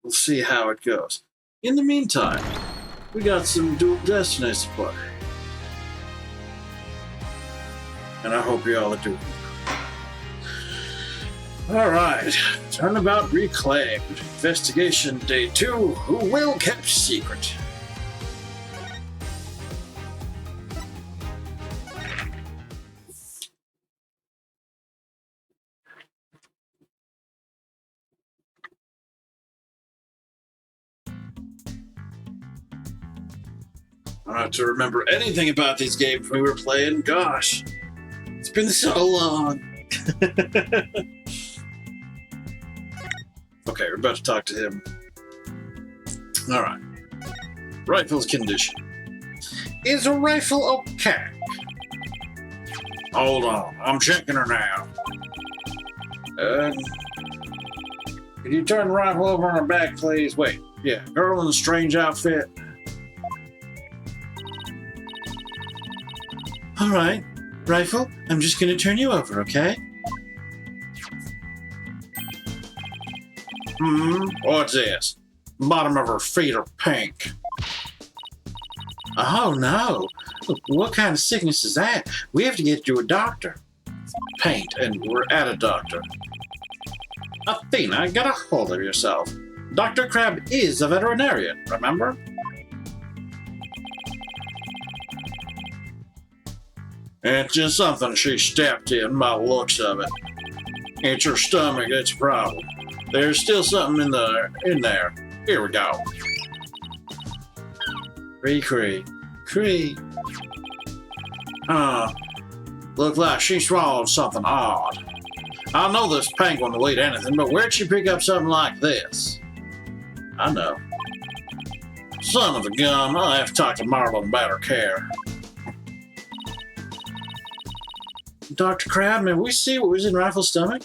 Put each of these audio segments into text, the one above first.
We'll see how it goes. In the meantime, we got some dual Destinies to play. And I hope you all are doing well. Alright, Turnabout reclaimed. Investigation day 2. Who will kept secret? I don't have to remember anything about these games we were playing. Gosh, it's been so long. Okay, we're about to talk to him. Alright. Rifle's condition. Is a rifle okay? Hold on, I'm checking her now. Could you turn the rifle over on her back, please? Wait, yeah, girl in a strange outfit. Alright, Rifle, I'm just gonna turn you over, okay? What's this? Bottom of her feet are pink. Oh no! What kind of sickness is that? We have to get you to a doctor. Paint, and we're at a doctor. Athena, get a hold of yourself. Dr. Crab is a veterinarian, remember? It's just something she stepped in by the looks of it. It's her stomach that's a problem. There's still something in there. Here we go. Cree. Look like she swallowed something odd. I know this penguin will eat anything, but where'd she pick up something like this? I know. Son of a gun, I'll have to talk to Marvel about her care. Dr. Crab, may we see what was in Rifle's stomach?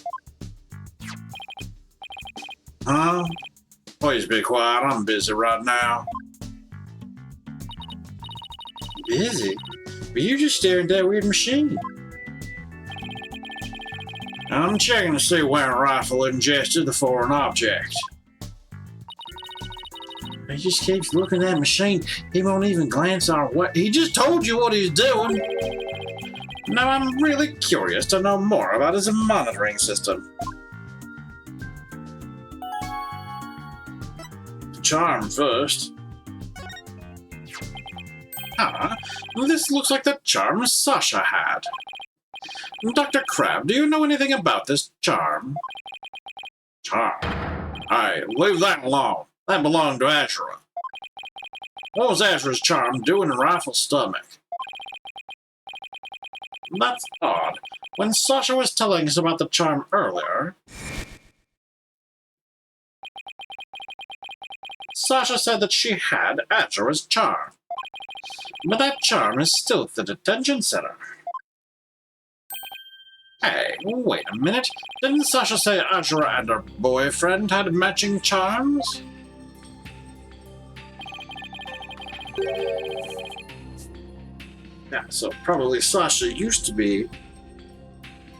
Huh? Please be quiet, I'm busy right now. Busy? Were you just staring at that weird machine? I'm checking to see when a rifle ingested the foreign object. He just keeps looking at that machine. He won't even glance our way. He just told you what he's doing. Now I'm really curious to know more about his monitoring system. Charm first. This looks like the charm Sasha had. Dr. Crab, do you know anything about this charm? Charm? Hey, leave that alone. That belonged to Azura. What was Azura's charm doing in Rifle's stomach? That's odd. When Sasha was telling us about the charm earlier, Sasha said that she had Azura's charm. But that charm is still at the detention center. Hey, wait a minute. Didn't Sasha say Azura and her boyfriend had matching charms? Yeah, so probably Sasha used to be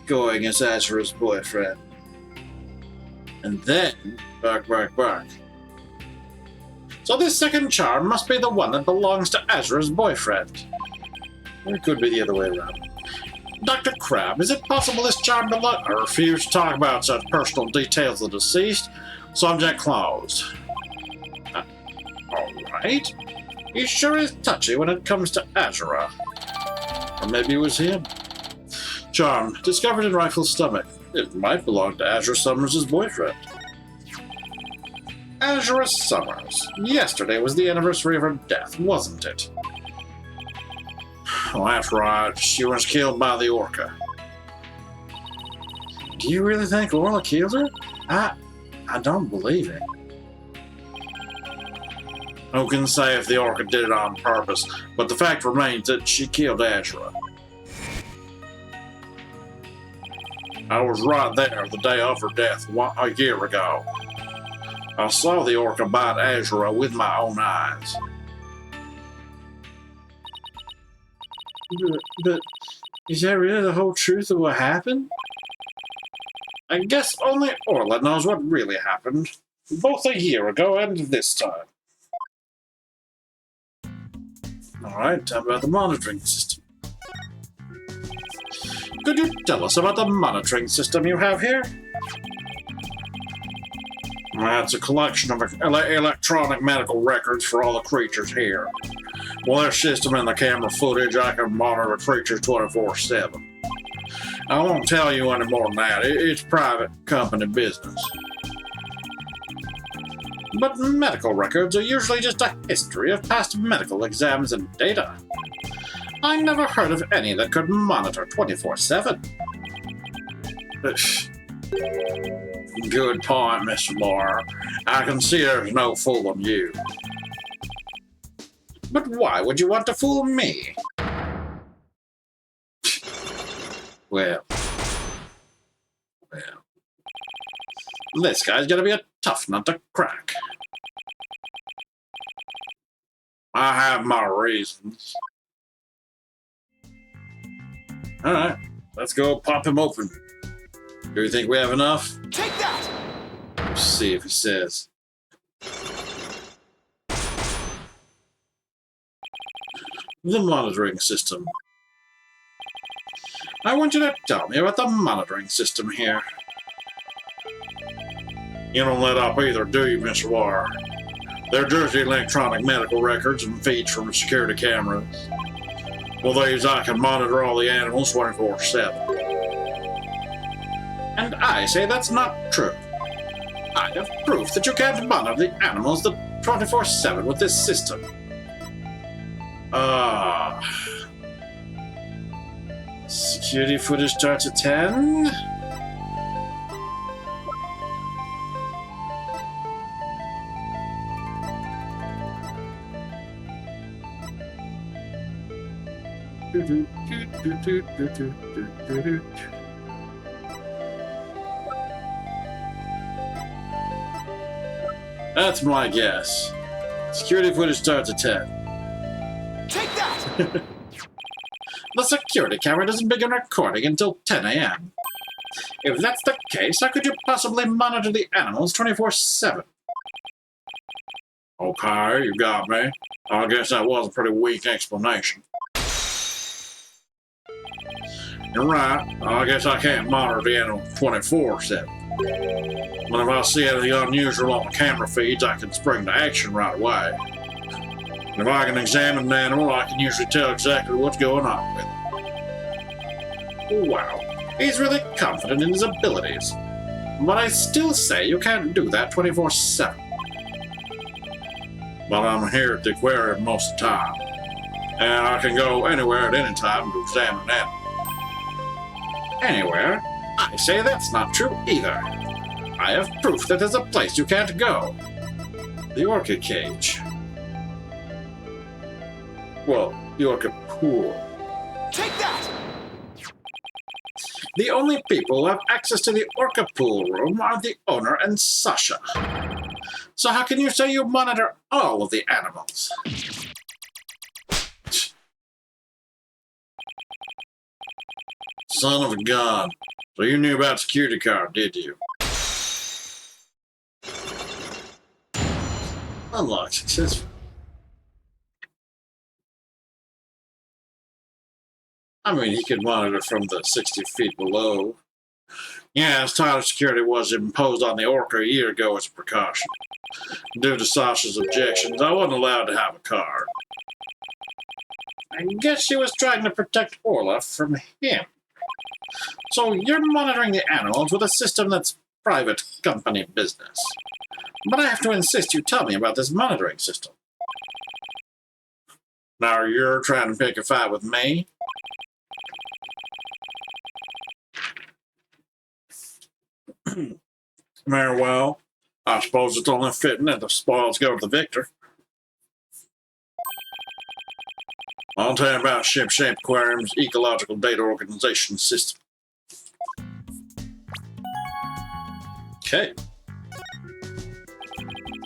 going as Azura's boyfriend. And then, bark. So this second charm must be the one that belongs to Azura's boyfriend. Or it could be the other way around. Dr. Crab, is it possible this charm belongs? I refuse to talk about such personal details of the deceased. Subject closed. Alright. He sure is touchy when it comes to Azura. Or maybe it was him. Charm, discovered in Rifle's stomach. It might belong to Azura Summers' boyfriend. Azura Summers. Yesterday was the anniversary of her death, wasn't it? Well, that's right. She was killed by the orca. Do you really think Orla killed her? I don't believe it. Who can say if the orca did it on purpose, but the fact remains that she killed Azura. I was right there the day of her death a year ago. I saw the orca bite Azura with my own eyes. But is that really the whole truth of what happened? I guess only Orla knows what really happened. both a year ago and this time. Alright, how about the monitoring system? Could you tell us about the monitoring system you have here? That's a collection of electronic medical records for all the creatures here. With their system and the camera footage, I can monitor creatures 24/7. I won't tell you any more than that. It's private company business. But medical records are usually just a history of past medical exams and data. I never heard of any that could monitor 24/7. Good point, Mr. Moore. I can see there's no fooling you. But why would you want to fool me? Well, this guy's gonna be a tough nut to crack. I have my reasons. Alright, let's go pop him open. Do you think we have enough? Take that! Let's see if he says. The monitoring system. I want you to tell me about the monitoring system here. You don't let up either, do you, Mr. Warr? They're just electronic medical records and feeds from security cameras. With these, I can monitor all the animals 24/7. And I say that's not true. I have proof that you can't monitor the animals 24/7 with this system. Security footage starts at 10. That's my guess. Security footage starts at 10. Take that! The security camera doesn't begin recording until 10 a.m. If that's the case, how could you possibly monitor the animals 24/7? Okay, you got me. I guess that was a pretty weak explanation. You're right. I guess I can't monitor the animal 24/7. But if I see anything unusual on the camera feeds, I can spring to action right away. And if I can examine an animal, I can usually tell exactly what's going on with it. Wow, he's really confident in his abilities. But I still say you can't do that 24/7. But I'm here at the aquarium most of the time. And I can go anywhere at any time to examine an animal. Anywhere? I say that's not true either. I have proof that there's a place you can't go. The orchid cage. Well, the orchid pool. Take that! The only people who have access to the orchid pool room are the owner and Sasha. So how can you say you monitor all of the animals? Son of a gun. So you knew about security card, did you? Unlock successful. I mean, he could monitor from the 60 feet below. Yes, tighter security was imposed on the orca a year ago as a precaution. Due to Sasha's objections, I wasn't allowed to have a card. I guess she was trying to protect Orla from him. So you're monitoring the animals with a system that's private company business. But I have to insist you tell me about this monitoring system. Now you're trying to pick a fight with me? Very well. I suppose it's only fitting that the spoils go to the victor. I'll tell you about Ship-Shape Aquarium's Ecological Data Organization System. Okay.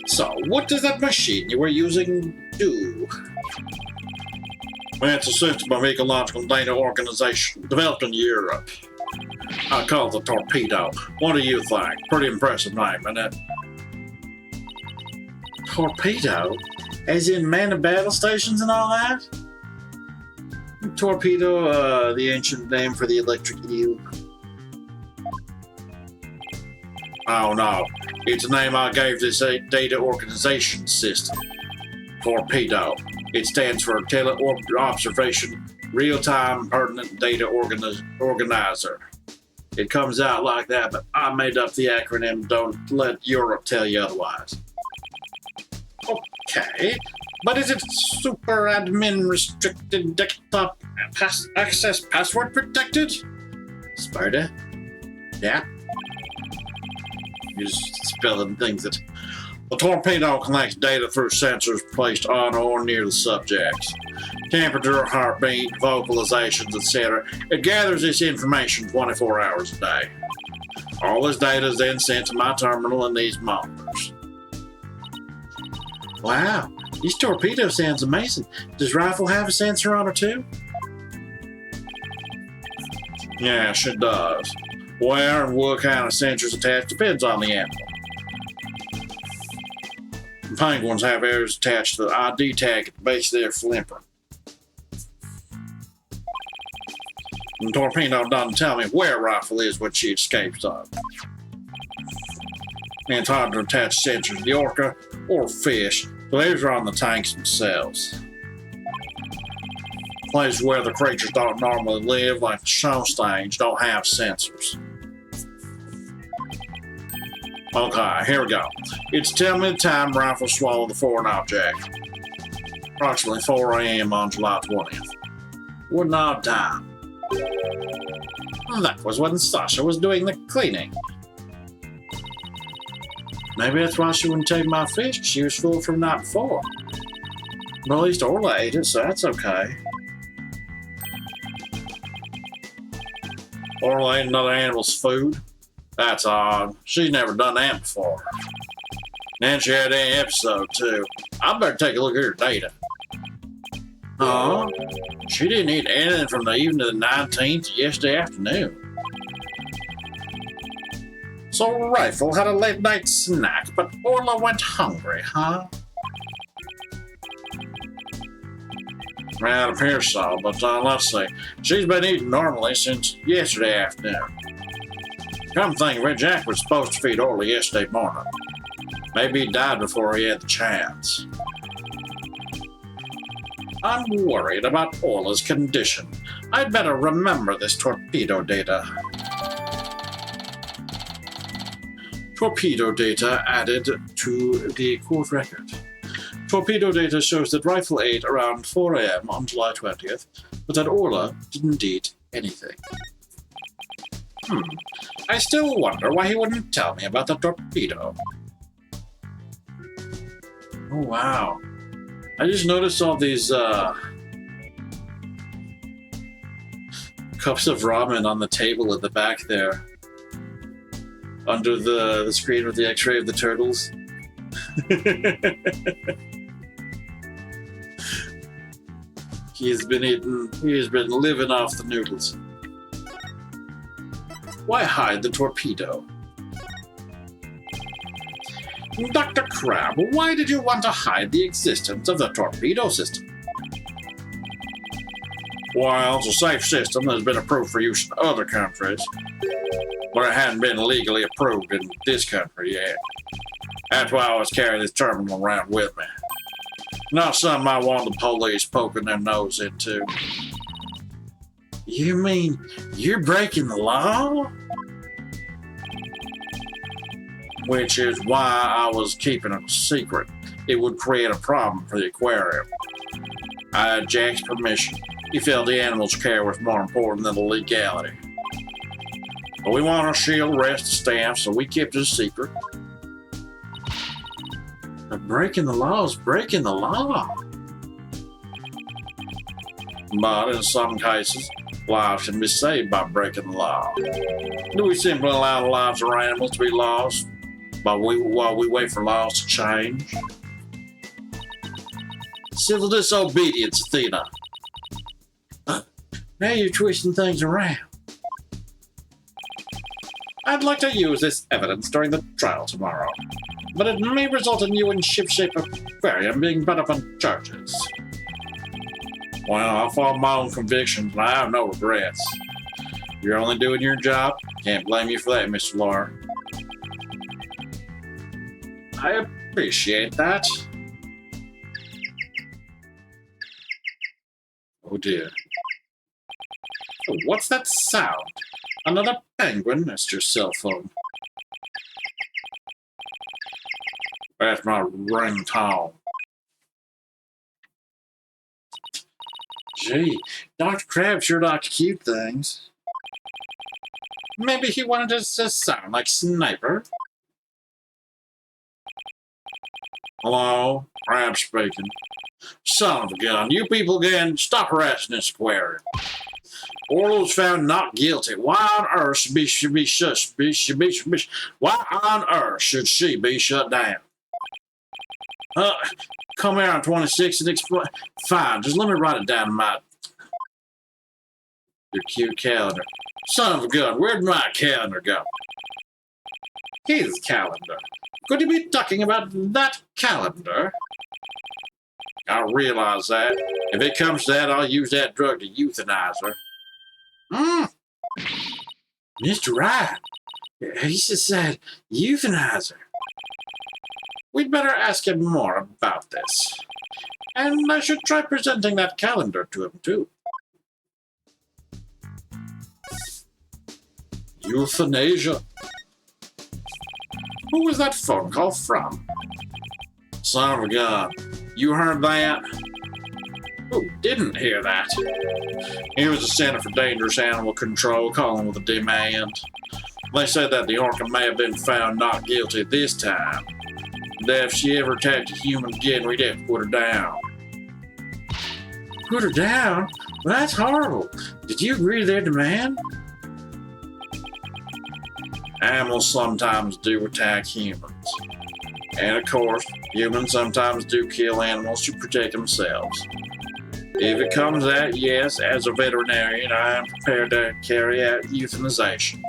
So, what does that machine you were using do? Well, it's a system of ecological data organization developed in Europe. I call it the Torpedo. What do you think? Pretty impressive name, isn't it? Torpedo? As in manned battle stations and all that? Torpedo, the ancient name for the electric eel. Oh no, it's a name I gave this data organization system. Torpedo. It stands for Tele-Observation Real-Time Pertinent Data Organizer. It comes out like that, but I made up the acronym. Don't let Europe tell you otherwise. Okay, but is it super admin restricted desktop access password protected? Sparta? Yeah? You're just spelling things that... The torpedo collects data through sensors placed on or near the subject. Temperature, heartbeat, vocalizations, etc. It gathers this information 24 hours a day. All this data is then sent to my terminal in these monitors. Wow, this torpedo sounds amazing. Does Rifle have a sensor on it too? Yes, it does. Where and what kind of sensors attached depends on the animal. Penguins have theirs attached to the ID tag at the base of their flipper. The torpedo doesn't tell me where Rifle is when she escapes on. And it's hard to attach sensors to the orca or fish, so theirs are on the tanks themselves. Places where the creatures don't normally live, like the show stage, don't have sensors. Okay, here we go. It's telling me the time Rifle swallowed the foreign object. Approximately 4 a.m. on July 20th. What an odd time. That was when Sasha was doing the cleaning. Maybe that's why she wouldn't take my fish. She was full from the night before. But at least Orla ate it, so that's okay. Orla ate another animal's food? That's odd. She's never done that before. And she had an episode, too. I better take a look at her data. She didn't eat anything from the evening of the 19th to yesterday afternoon. So Rifle had a late night snack, but Orla went hungry, huh? Well, it appears so, but let's see. She's been eating normally since yesterday afternoon. Come think of it, Jack was supposed to feed Orla yesterday morning. Maybe he died before he had the chance. I'm worried about Orla's condition. I'd better remember this torpedo data. Torpedo data added to the court record. Torpedo data shows that Rifle ate around 4 a.m. on July 20th, but that Orla didn't eat anything. I still wonder why he wouldn't tell me about the torpedo. Oh, wow. I just noticed all these cups of ramen on the table at the back there. Under the screen with the x-ray of the turtles. He has been living off the noodles. Why hide the torpedo? Dr. Crab, why did you want to hide the existence of the torpedo system? Well, it's a safe system that has been approved for use in other countries, but it hadn't been legally approved in this country yet. That's why I always carry this terminal around with me. Not something I want the police poking their nose into. You mean you're breaking the law? Which is why I was keeping it a secret. It would create a problem for the aquarium. I had Jack's permission. He felt the animal's care was more important than the legality. But we want to shield the rest of the staff, so we kept it a secret. But breaking the law is breaking the law. But in some cases, lives can be saved by breaking the law. Do we simply allow the lives of our animals to be lost while we wait for laws to change? Civil disobedience, Athena. Now you're twisting things around. I'd like to use this evidence during the trial tomorrow. but it may result in you in Ship-Shape Aquarium being brought up on charges. Well, I follow my own convictions, and I have no regrets. You're only doing your job. Can't blame you for that, Mr. Lawler. I appreciate that. Oh dear. Oh, what's that sound? Another penguin? That's your cell phone. That's my ringtone. Gee, Dr. Crab sure likes cute things. Maybe he wanted us to sound like Sniper. Hello? Crab speaking. Son of a gun, you people again, stop harassing this aquarium. Orla was found not guilty. Why on earth should why on earth should she be shut down? Come here on 26 and explain. Fine, just let me write it down in my your cute calendar. Son of a gun, where'd my calendar go? His calendar. Could you be talking about that calendar? I realize that. If it comes to that, I'll use that drug to euthanize her. Mr. Wright, he just said euthanize her. We'd better ask him more about this. And I should try presenting that calendar to him, too. Euthanasia? Who was that phone call from? Son of a gun. You heard that? Who didn't hear that? He was the Center for Dangerous Animal Control calling with a demand. They said that the orca may have been found not guilty this time. That if she ever attacked a human again, we'd have to put her down. Put her down? Well, that's horrible. Did you agree to their demand? Animals sometimes do attack humans. And of course, humans sometimes do kill animals to protect themselves. If it comes out, yes, as a veterinarian, I am prepared to carry out euthanization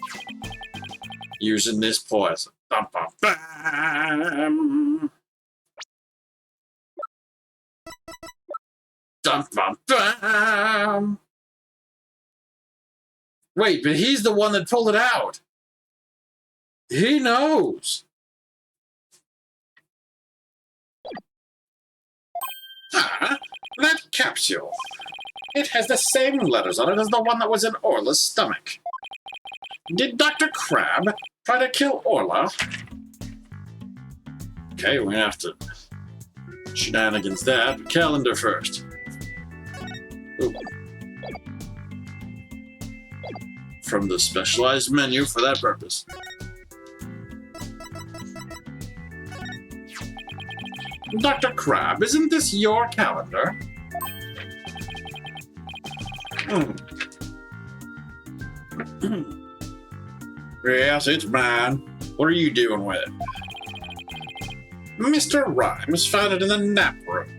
using this poison. Bum, bum, bum. Dum, bum, bum. Wait, but he's the one that pulled it out. He knows. That capsule. It has the same letters on it as the one that was in Orla's stomach. Did Dr. Crab try to kill Orla? Okay, we're gonna have to shenanigans that. Calendar first. Ooh. From the specialized menu for that purpose. Dr. Crab, isn't this your calendar? Yes, it's mine. What are you doing with it? Mr. Rhymes found it in the nap room.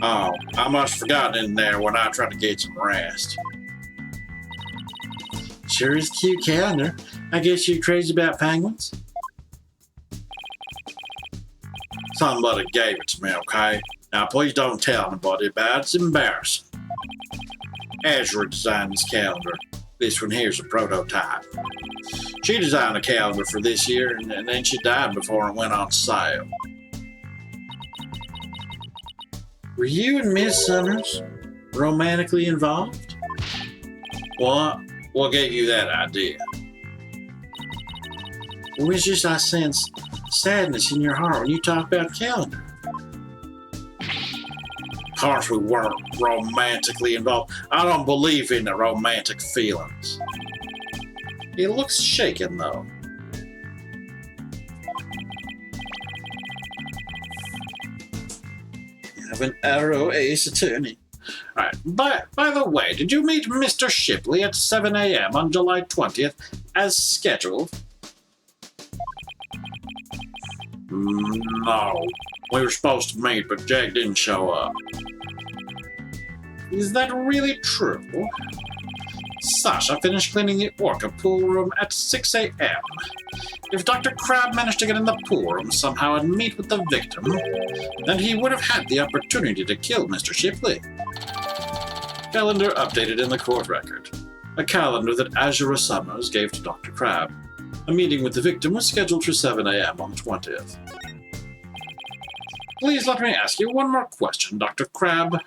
Oh, I must have forgotten it in there when I tried to get some rest. Sure is a cute calendar. I guess you're crazy about penguins? Somebody gave it to me, okay? Now, please don't tell anybody about it. It's embarrassing. Ezra designed this calendar. This one here's a prototype. She designed a calendar for this year, and then she died before it went on sale. Were you and Miss Summers romantically involved? What gave you that idea? Well, it's just I sense sadness in your heart when you talk about calendar. Of course we weren't romantically involved. I don't believe in the romantic feelings. It looks shaken, though. You have an arrow ace attorney. Alright, by the way, did you meet Mr. Shipley at 7 a.m. on July 20th as scheduled? No. We were supposed to meet, but Jack didn't show up. Is that really true? Sasha finished cleaning the orca pool room at 6 a.m. If Dr. Crab managed to get in the pool room somehow and meet with the victim, then he would have had the opportunity to kill Mr. Shipley. Calendar updated in the court record. A calendar that Azura Summers gave to Dr. Crab. A meeting with the victim was scheduled for 7 a.m. on the 20th. Please let me ask you one more question, Dr. Crab.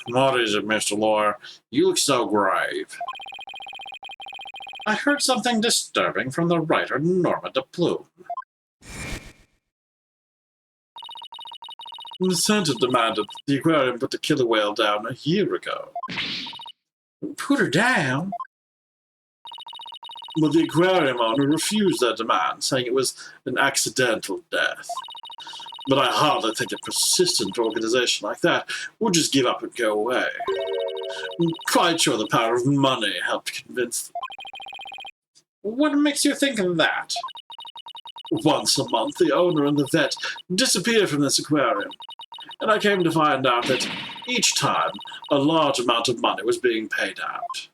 What is it, Mr. Lawyer? You look so grave. I heard something disturbing from the writer Norma de Plume. The center demanded that the aquarium put the killer whale down a year ago. Put her down? But the aquarium owner refused that demand, saying it was an accidental death. But I hardly think a persistent organization like that would just give up and go away. I'm quite sure the power of money helped convince them. What makes you think of that? Once a month, the owner and the vet disappear from this aquarium, and I came to find out that each time a large amount of money was being paid out.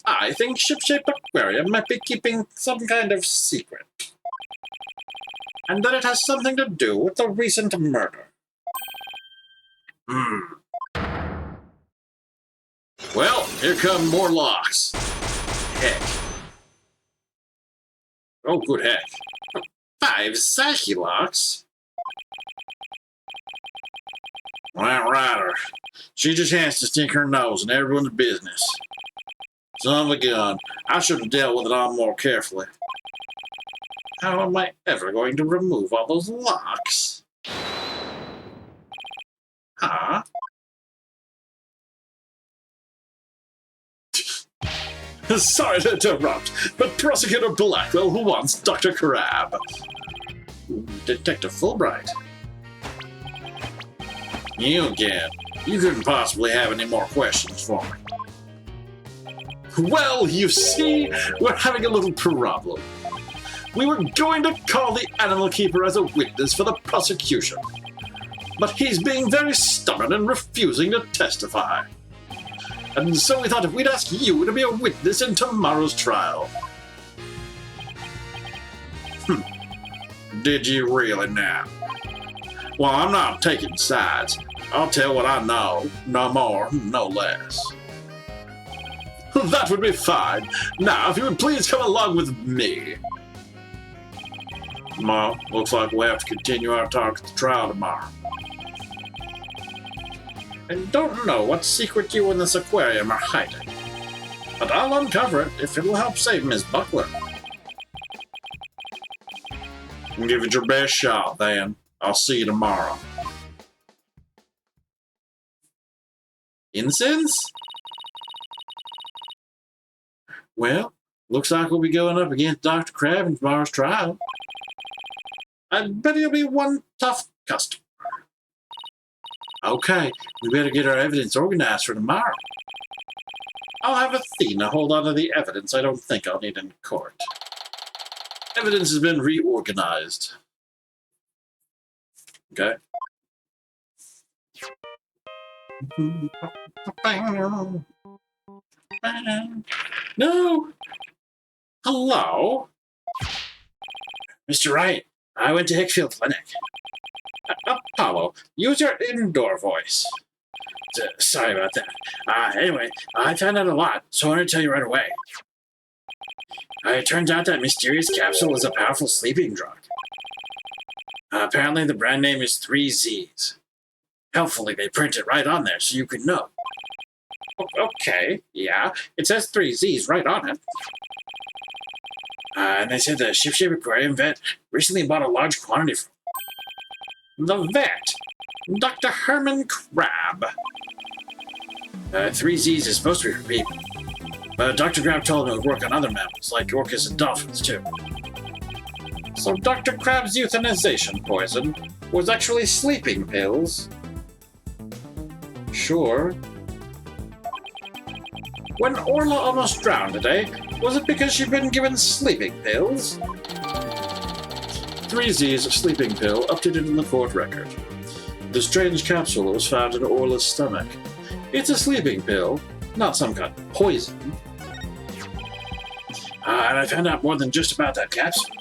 I think Ship-Shaped Aquarium might be keeping some kind of secret, and that it has something to do with the recent murder. Well, here come more locks. Heck. Oh, good heck. 5 Psyche locks? Well, right. She just has to stick her nose in everyone's business. Son of a gun. I should have dealt with it all more carefully. How am I ever going to remove all those locks? Huh? Sorry to interrupt, but Prosecutor Blackwell who wants Dr. Crab. Detective Fulbright. You again. You couldn't possibly have any more questions for me. Well, you see, we're having a little problem. We were going to call the animal keeper as a witness for the prosecution, but he's being very stubborn and refusing to testify. And so we thought if we'd ask you to be a witness in tomorrow's trial. Did you really now? Well, I'm not taking sides. I'll tell what I know, no more, no less. That would be fine. Now, if you would please come along with me. Well, looks like we'll have to continue our talk at the trial tomorrow. I don't know what secret you and this aquarium are hiding, but I'll uncover it if it'll help save Miss Buckler. Give it your best shot, then. I'll see you tomorrow. Incense? Well, looks like we'll be going up against Dr. Crab in tomorrow's trial. I bet he'll be one tough customer. Okay, we better get our evidence organized for tomorrow. I'll have Athena hold on to the evidence I don't think I'll need in court. Evidence has been reorganized. Okay. No! Hello? Mr. Wright, I went to Hickfield Clinic. Apollo, use your indoor voice. Sorry about that. Anyway, I found out a lot, so I want to tell you right away. It turns out that mysterious capsule is a powerful sleeping drug. Apparently the brand name is 3Zs. Helpfully, they print it right on there so you can know. Okay, yeah, it says 3Zs right on it. And they said the Ship-Shaped Aquarium vet recently bought a large quantity from the vet, Dr. Herman Crab. 3Zs is supposed to be for people, but Dr. Crab told him it would work on other mammals, like orcas and dolphins, too. So Dr. Crab's euthanization poison was actually sleeping pills? Sure. When Orla almost drowned today, was it because she'd been given sleeping pills? 3Z's sleeping pill updated in the court record. The strange capsule was found in Orla's stomach. It's a sleeping pill, not some kind of poison. And I found out more than just about that capsule.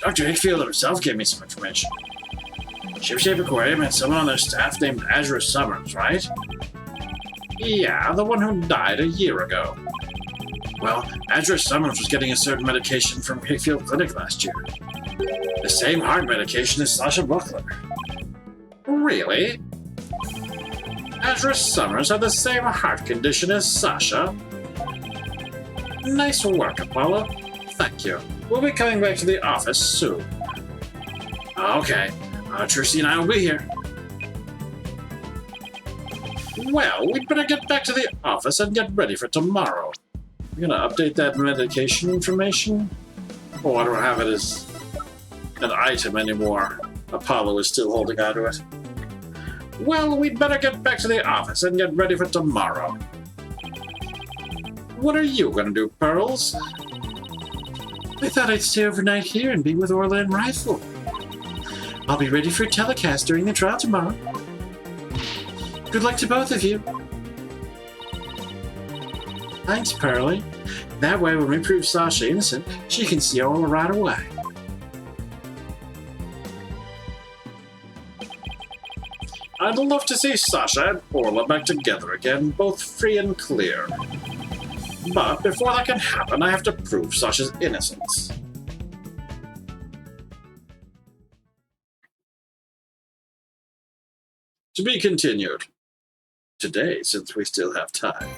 Dr. Hickfield himself gave me some information. Shipshape Aquarium had someone on their staff named Azure Summers, right? Yeah, the one who died a year ago. Well, Azure Summers was getting a certain medication from Hickfield Clinic last year. The same heart medication as Sasha Buckler. Really? Azure Summers had the same heart condition as Sasha? Nice work, Apollo. Thank you. We'll be coming back to the office soon. Okay. Tracy and I will be here. Well, we'd better get back to the office and get ready for tomorrow. You're gonna update that medication information? Oh, I don't have it as an item anymore. Apollo is still holding on to it. Well, we'd better get back to the office and get ready for tomorrow. What are you gonna do, Pearls? I thought I'd stay overnight here and be with Orla and Rifle. I'll be ready for a telecast during the trial tomorrow. Good luck to both of you. Thanks, Pearlie. That way, when we prove Sasha innocent, she can see Orla right away. I'd love to see Sasha and Orla back together again, both free and clear. But before that can happen, I have to prove Sasha's innocence. To be continued. Today, since we still have time.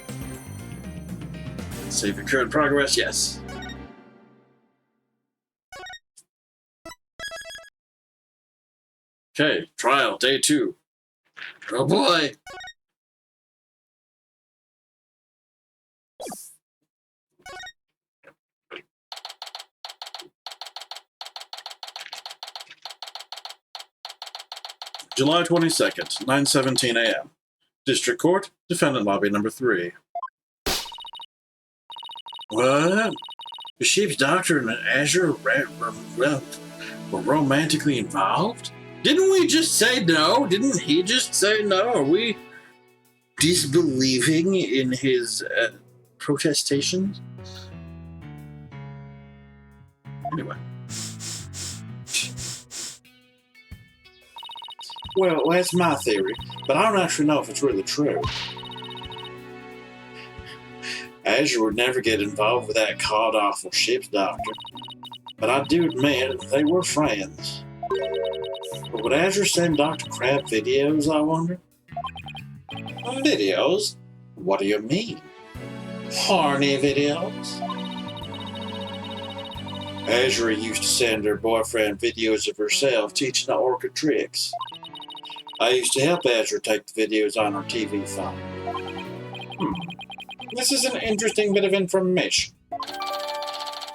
Save your current progress, yes. Okay, trial, day 2. Oh boy! July 22nd, 9:17 a.m. District Court, Defendant Lobby number 3. What? The ship's doctor and Azure were romantically involved? Didn't we just say no? Didn't he just say no? Are we disbelieving in his protestations? Anyway. Well, that's my theory, but I don't actually know if it's really true. Azure would never get involved with that god-awful ship's doctor, but I do admit they were friends. But would Azure send Dr. Crab videos, I wonder? Videos? What do you mean? Horny videos? Azure used to send her boyfriend videos of herself teaching the orca tricks. I used to help Azure take the videos on her TV phone. This is an interesting bit of information.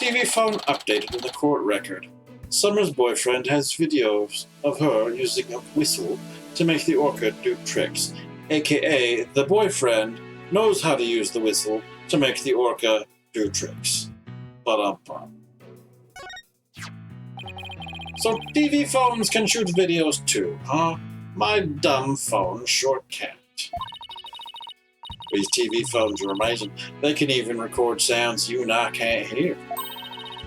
TV phone updated in the court record. Summer's boyfriend has videos of her using a whistle to make the orca do tricks, aka the boyfriend knows how to use the whistle to make the orca do tricks. Ba-dum-bum. So TV phones can shoot videos too, huh? My dumb phone short can't. These TV phones are amazing. They can even record sounds you and I can't hear.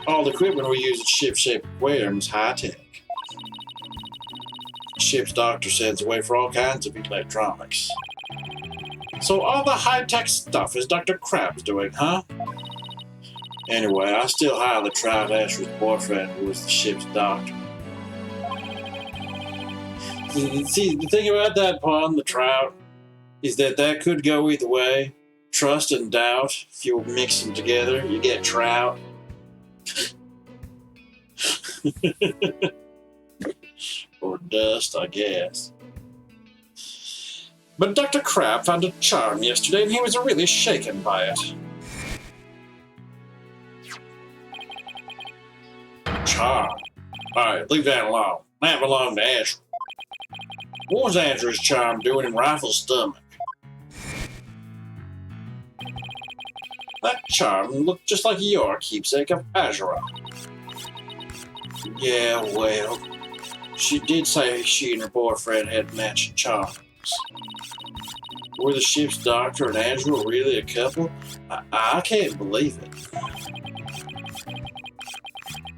All the equipment we use at Ship-Shape Aquarium is high-tech. Ship's doctor sends away for all kinds of electronics. So all the high-tech stuff is Dr. Crab's doing, huh? Anyway, I still highly tried Asher's boyfriend, who was the ship's doctor. See, the thing about that pond, the trout, is that could go either way. Trust and doubt, if you mix them together, you get trout. Or dust, I guess. But Dr. Crab found a charm yesterday, and he was really shaken by it. Charm? Alright, leave that alone. That belonged to Azure. What was Azure's charm doing in Rifle's stomach? That charm looked just like your keepsake of Azure. Yeah, well, she did say she and her boyfriend had matching charms. Were the ship's doctor and Azure really a couple? I can't believe it.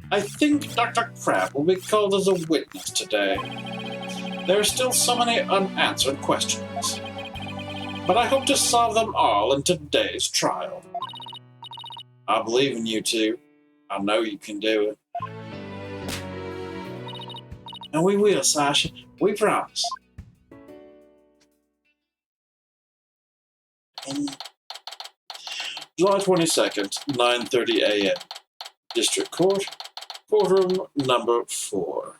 I think Dr. Crab will be called as a witness today. There are still so many unanswered questions, but I hope to solve them all in today's trial. I believe in you two. I know you can do it. And we will, Sasha. We promise. July 22nd, 9:30 a.m. District Court, courtroom number 4.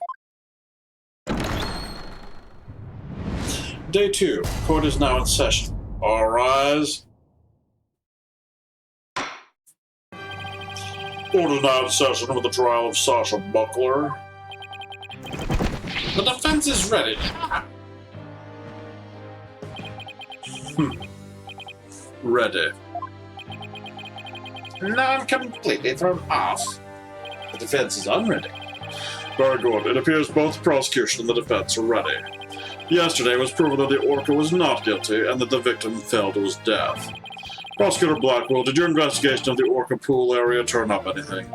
Day 2. Court is now in session. All rise. Court is now in session with the trial of Sasha Buckler. The defense is ready. Ready. No, I'm completely thrown off. The defense is unready. Very good. It appears both the prosecution and the defense are ready. Yesterday it was proven that the orca was not guilty and that the victim fell to his death. Prosecutor Blackwell, did your investigation of the orca pool area turn up anything?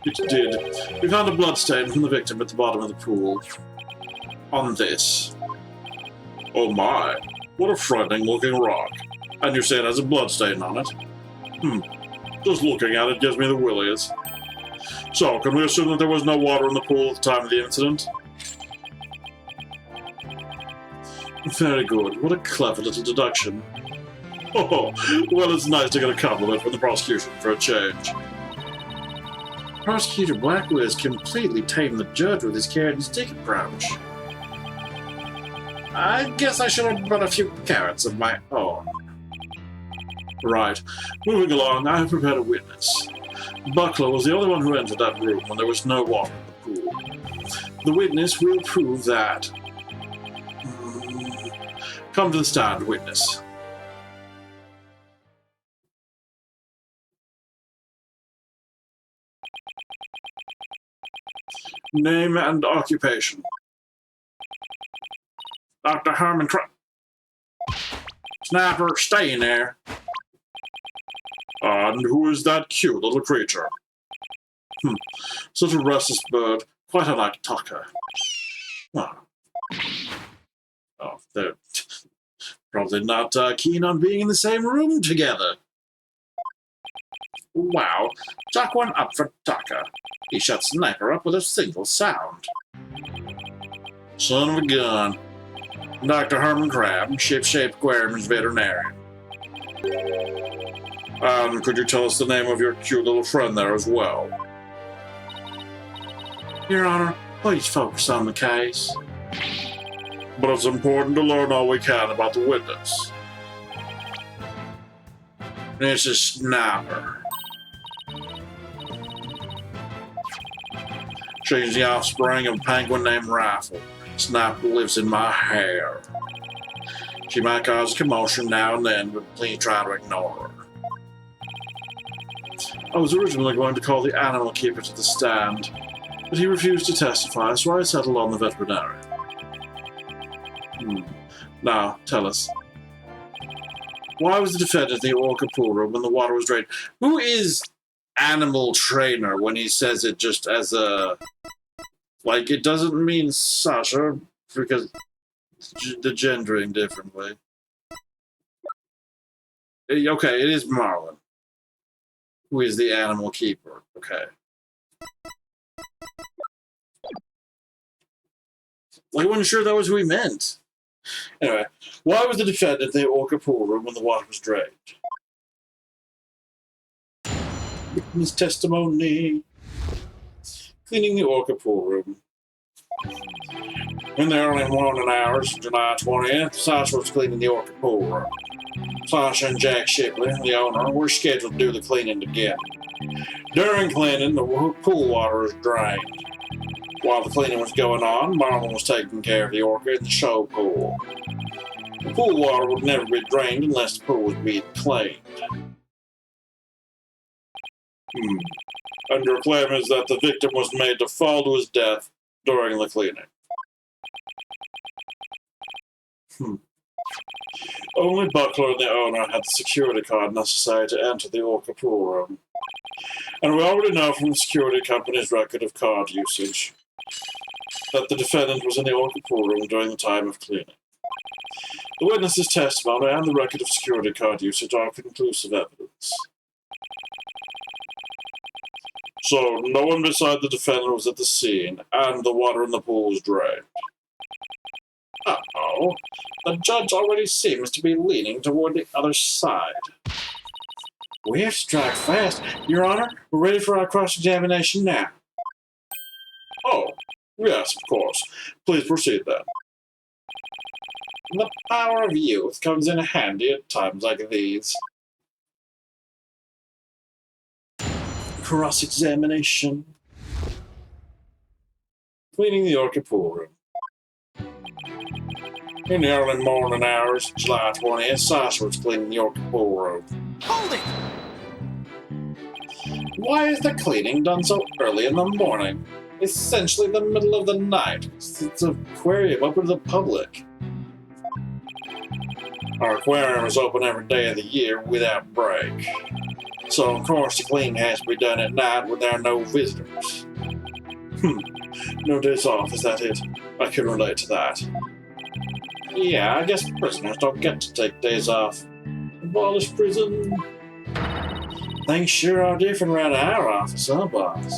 It did. We found a blood stain from the victim at the bottom of the pool. On this. Oh my. What a frightening looking rock. And you say it has a blood stain on it? Just looking at it gives me the willies. So, can we assume that there was no water in the pool at the time of the incident? Very good. What a clever little deduction. Oh, well, it's nice to get a compliment from the prosecution for a change. Prosecutor Blackwell has completely tamed the judge with his carrot and stick approach. I guess I should have brought a few carrots of my own. Right. Moving along, I have prepared a witness. Buckler was the only one who entered that room when there was no water in the pool. The witness will prove that. Come to the stand, witness. Name and occupation. Dr. Herman Snapper, stay in there. And who is that cute little creature? Such a restless bird, quite unlike Tucker. Oh, they're probably not keen on being in the same room together. Wow, Tuck one up for Tucker. He shut Sniper up with a single sound. Son of a gun. Dr. Herman Crab, ship-shaped aquarium's veterinarian. Could you tell us the name of your cute little friend there as well? Your Honor, please focus on the case. But it's important to learn all we can about the witness. This is Sniper. She's the offspring of a penguin named Rifle. Sniper lives in my hair. She might cause commotion now and then, but please try to ignore her. I was originally going to call the animal keeper to the stand, but he refused to testify, so I settled on the veterinarian. Now, tell us. Why was the defendant in the orca pool room when the water was drained? Who is animal trainer when he says it just as a... Like, it doesn't mean Sasha, because the gendering differently. Okay, it is Marlon, who is the animal keeper. Okay. I wasn't sure that was who he meant. Anyway, why was the defendant in the orca pool room when the water was drained? Witness testimony. Cleaning the orca pool room. In the early morning hours, July 20th, Sasha was cleaning the orca pool room. Sasha and Jack Shipley, the owner, were scheduled to do the cleaning together. During cleaning, the pool water was drained. While the cleaning was going on, Marlon was taking care of the orca in the show pool. The pool water would never be drained unless the pool was being cleaned. And your claim is that the victim was made to fall to his death during the cleaning. Only Buckler and the owner had the security card necessary to enter the Orca pool room. And we already know from the security company's record of card usage that the defendant was in the Orca pool room during the time of cleaning. The witness's testimony and the record of security card usage are conclusive evidence. So, no one beside the defendant was at the scene, and the water in the pool was drained. Uh-oh. The judge already seems to be leaning toward the other side. We have to strike fast. Your Honor, we're ready for our cross-examination now. Oh, yes, of course. Please proceed then. The power of youth comes in handy at times like these. Cross-examination. Cleaning the Orca pool room. In the early morning hours, July 20th, Sasha was cleaning the Orca pool room. Hold it! Why is the cleaning done so early in the morning? Essentially the middle of the night. It's an aquarium open to the public. Our aquarium is open every day of the year without break. So, of course, the cleaning has to be done at night when there are no visitors. No days off, is that it? I can relate to that. Yeah, I guess prisoners don't get to take days off. Abolish prison. Things sure are different around our office, huh, boss?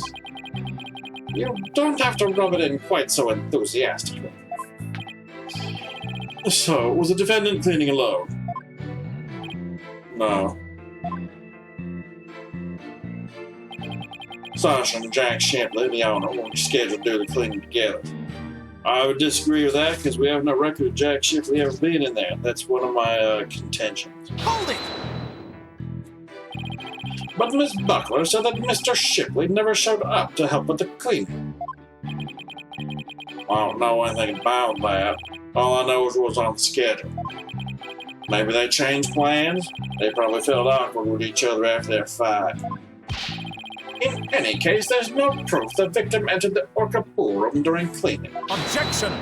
You don't have to rub it in quite so enthusiastically. So, was the defendant cleaning alone? No. Sasha and Jack Shipley, the owner, weren't scheduled to do the cleaning together. I would disagree with that because we have no record of Jack Shipley ever being in there. That's one of my contentions. Hold it! But Miss Buckler said that Mr. Shipley never showed up to help with the cleaning. I don't know anything about that. All I know is it was on schedule. Maybe they changed plans? They probably felt awkward with each other after their fight. In any case, there's no proof the victim entered the Orca pool room during cleaning. Objection!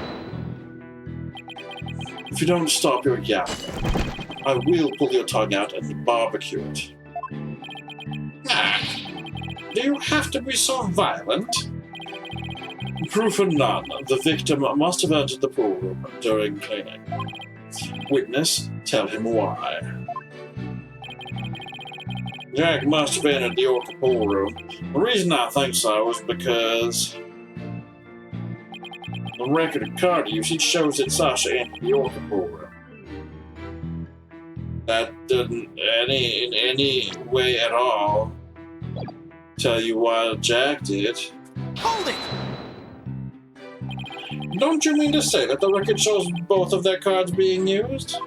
If you don't stop your yapping, I will pull your tongue out and barbecue it. Ah, do you have to be so violent? Proof or none, the victim must have entered the pool room during cleaning. Witness, tell him why. Jack must have entered the Orca pool room. The reason I think so is because the record of card usage shows that Sasha entered the Orca pool room. That doesn't in any way at all tell you why Jack did. Hold it! Don't you mean to say that the record shows both of their cards being used?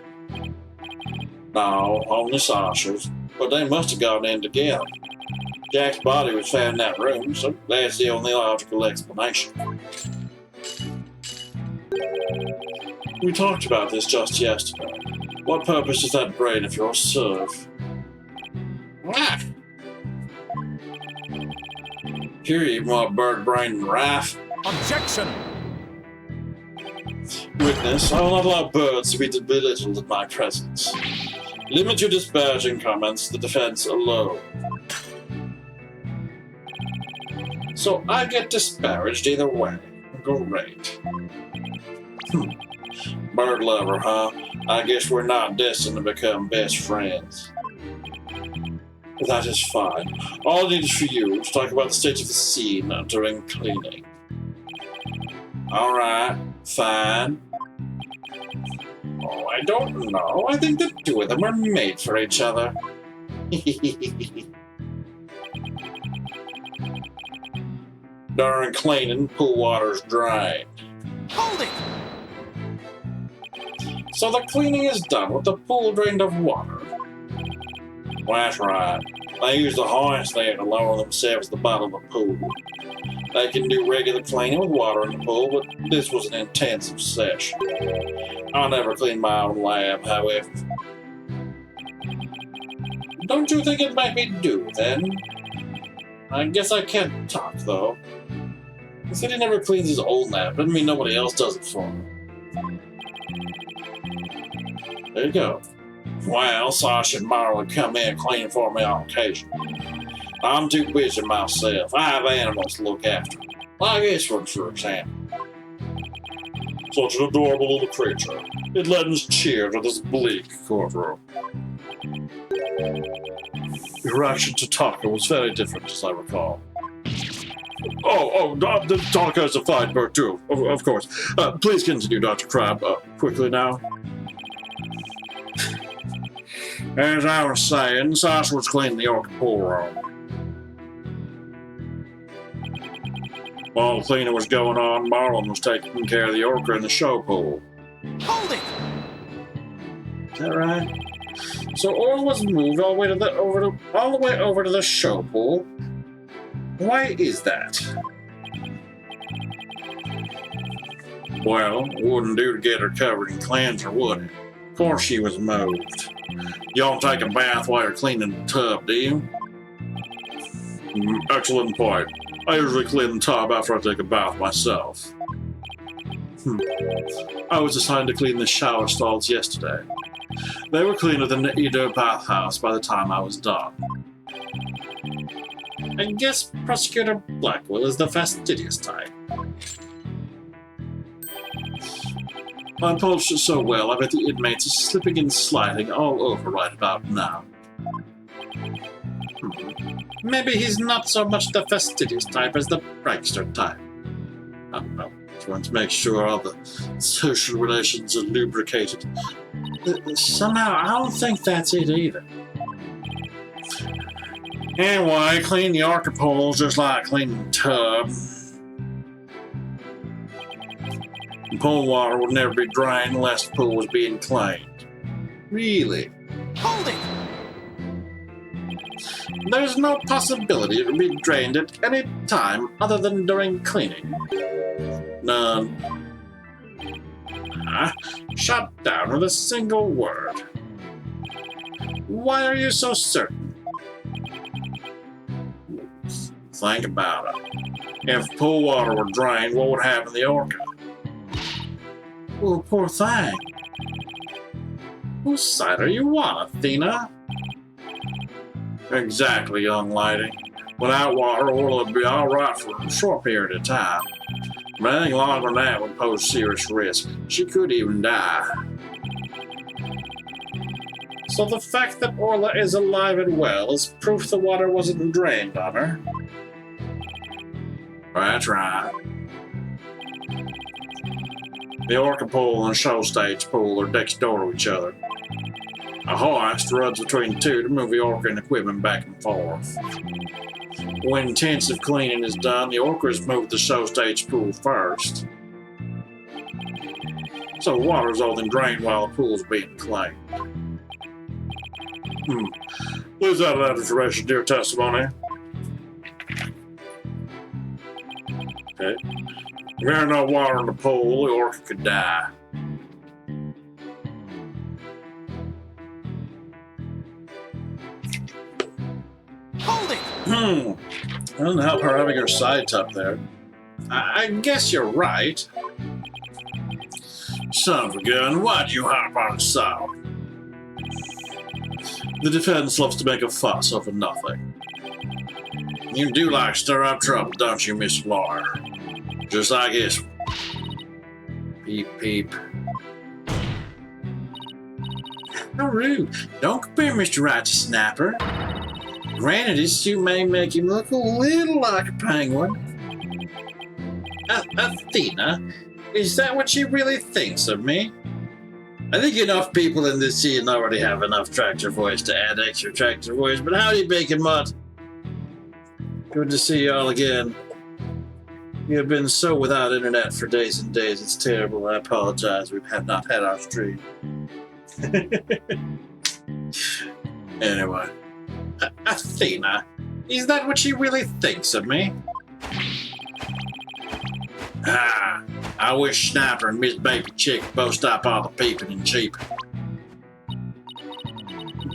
No, only Sasha's. But they must have gone in together. Jack's body was found in that room, so that's the only logical explanation. We talked about this just yesterday. What purpose does that brain of yours serve? Ah! Here you more bird-brained Raph. Objection! Witness, I will not allow birds to be belittled in my presence. Limit your disparaging comments to the defense alone. So I get disparaged either way. Great. Bird lover, huh? I guess we're not destined to become best friends. That is fine. All I need is for you to talk about the state of the scene during cleaning. Alright, fine. Oh, I don't know. I think the two of them are made for each other. During cleaning, pool water's drained. Hold it! So the cleaning is done with the pool drained of water. Well, that's right. They use the harness there to lower themselves to the bottom of the pool. They can do regular cleaning with water in the pool, but this was an intensive session. I never cleaned my own lab, however. Don't you think it might be due, then? I guess I can't talk, though. He said he never cleans his own lab. Doesn't mean nobody else does it for him. There you go. Well, Sasha and Marla come in and clean for me on occasion. I'm too busy myself. I have animals to look after. Like this one, for example. Such an adorable little creature. It lends cheer to this bleak courtroom. Your reaction to Taka was very different, as I recall. The Taka is a fine bird too, of course. Please continue, Dr. Crab, quickly now. As I was saying, Sasha was cleaning the orchid pool room. While the cleaning was going on, Marlon was taking care of the orca in the show pool. Hold it! Is that right? So Orla was moved all the way over to the show pool. Why is that? Well, it wouldn't do to get her covered in cleanser, would it? Of course she was moved. You don't take a bath while you're cleaning the tub, do you? Excellent point. I usually clean the tub after I take a bath myself. I was assigned to clean the shower stalls yesterday. They were cleaner than the Edo bathhouse by the time I was done. I guess Prosecutor Blackwell is the fastidious type. I polished it so well, I bet the inmates are slipping and sliding all over right about now. Maybe he's not so much the fastidious type as the prankster type. I don't know. Just want to make sure all the social relations are lubricated. Somehow, I don't think that's it either. Anyway, clean the orca pools just like cleaning the tub. The pool water would never be drained unless the pool was being cleaned. Really? Hold it! There's no possibility it would be drained at any time other than during cleaning. None. Shut down with a single word. Why are you so certain? Think about it. If pool water were drained, what would happen to the orca? Well, poor thing. Whose side are you on, Athena? Exactly, young lady. Without water, Orla would be alright for a short period of time. But anything longer than that would pose serious risk. She could even die. So the fact that Orla is alive and well is proof the water wasn't drained on her. That's right. The orca pool and the show stage pool are next door to each other. A hoist runs between the two to move the orca and equipment back and forth. When intensive cleaning is done, the orca is moved to the show stage pool first. So water is all then drained while the pool is being cleaned. Please add that information to your testimony. Okay. If there ain't no water in the pool, the orca could die. Hold it! Doesn't help her having her side tucked there. I guess you're right. Son of a gun, why'd you hop on Sal? The defense loves to make a fuss over nothing. You do like to stir up trouble, don't you, Miss Lawyer? Just like this. Peep, peep. How rude. Don't compare Mr. Right to Snapper. Granted, his suit may make him look a little like a penguin. Athena, is that what she really thinks of me? I think enough people in this scene already have enough tractor voice to add extra tractor voice, but howdy, Bacon Mutt. Good to see you all again. We have been so without internet for days and days, it's terrible. I apologize, we have not had our stream. Anyway. Athena, is that what she really thinks of me? I wish Sniper and Miss Baby Chick both stop all the peeping and cheeping.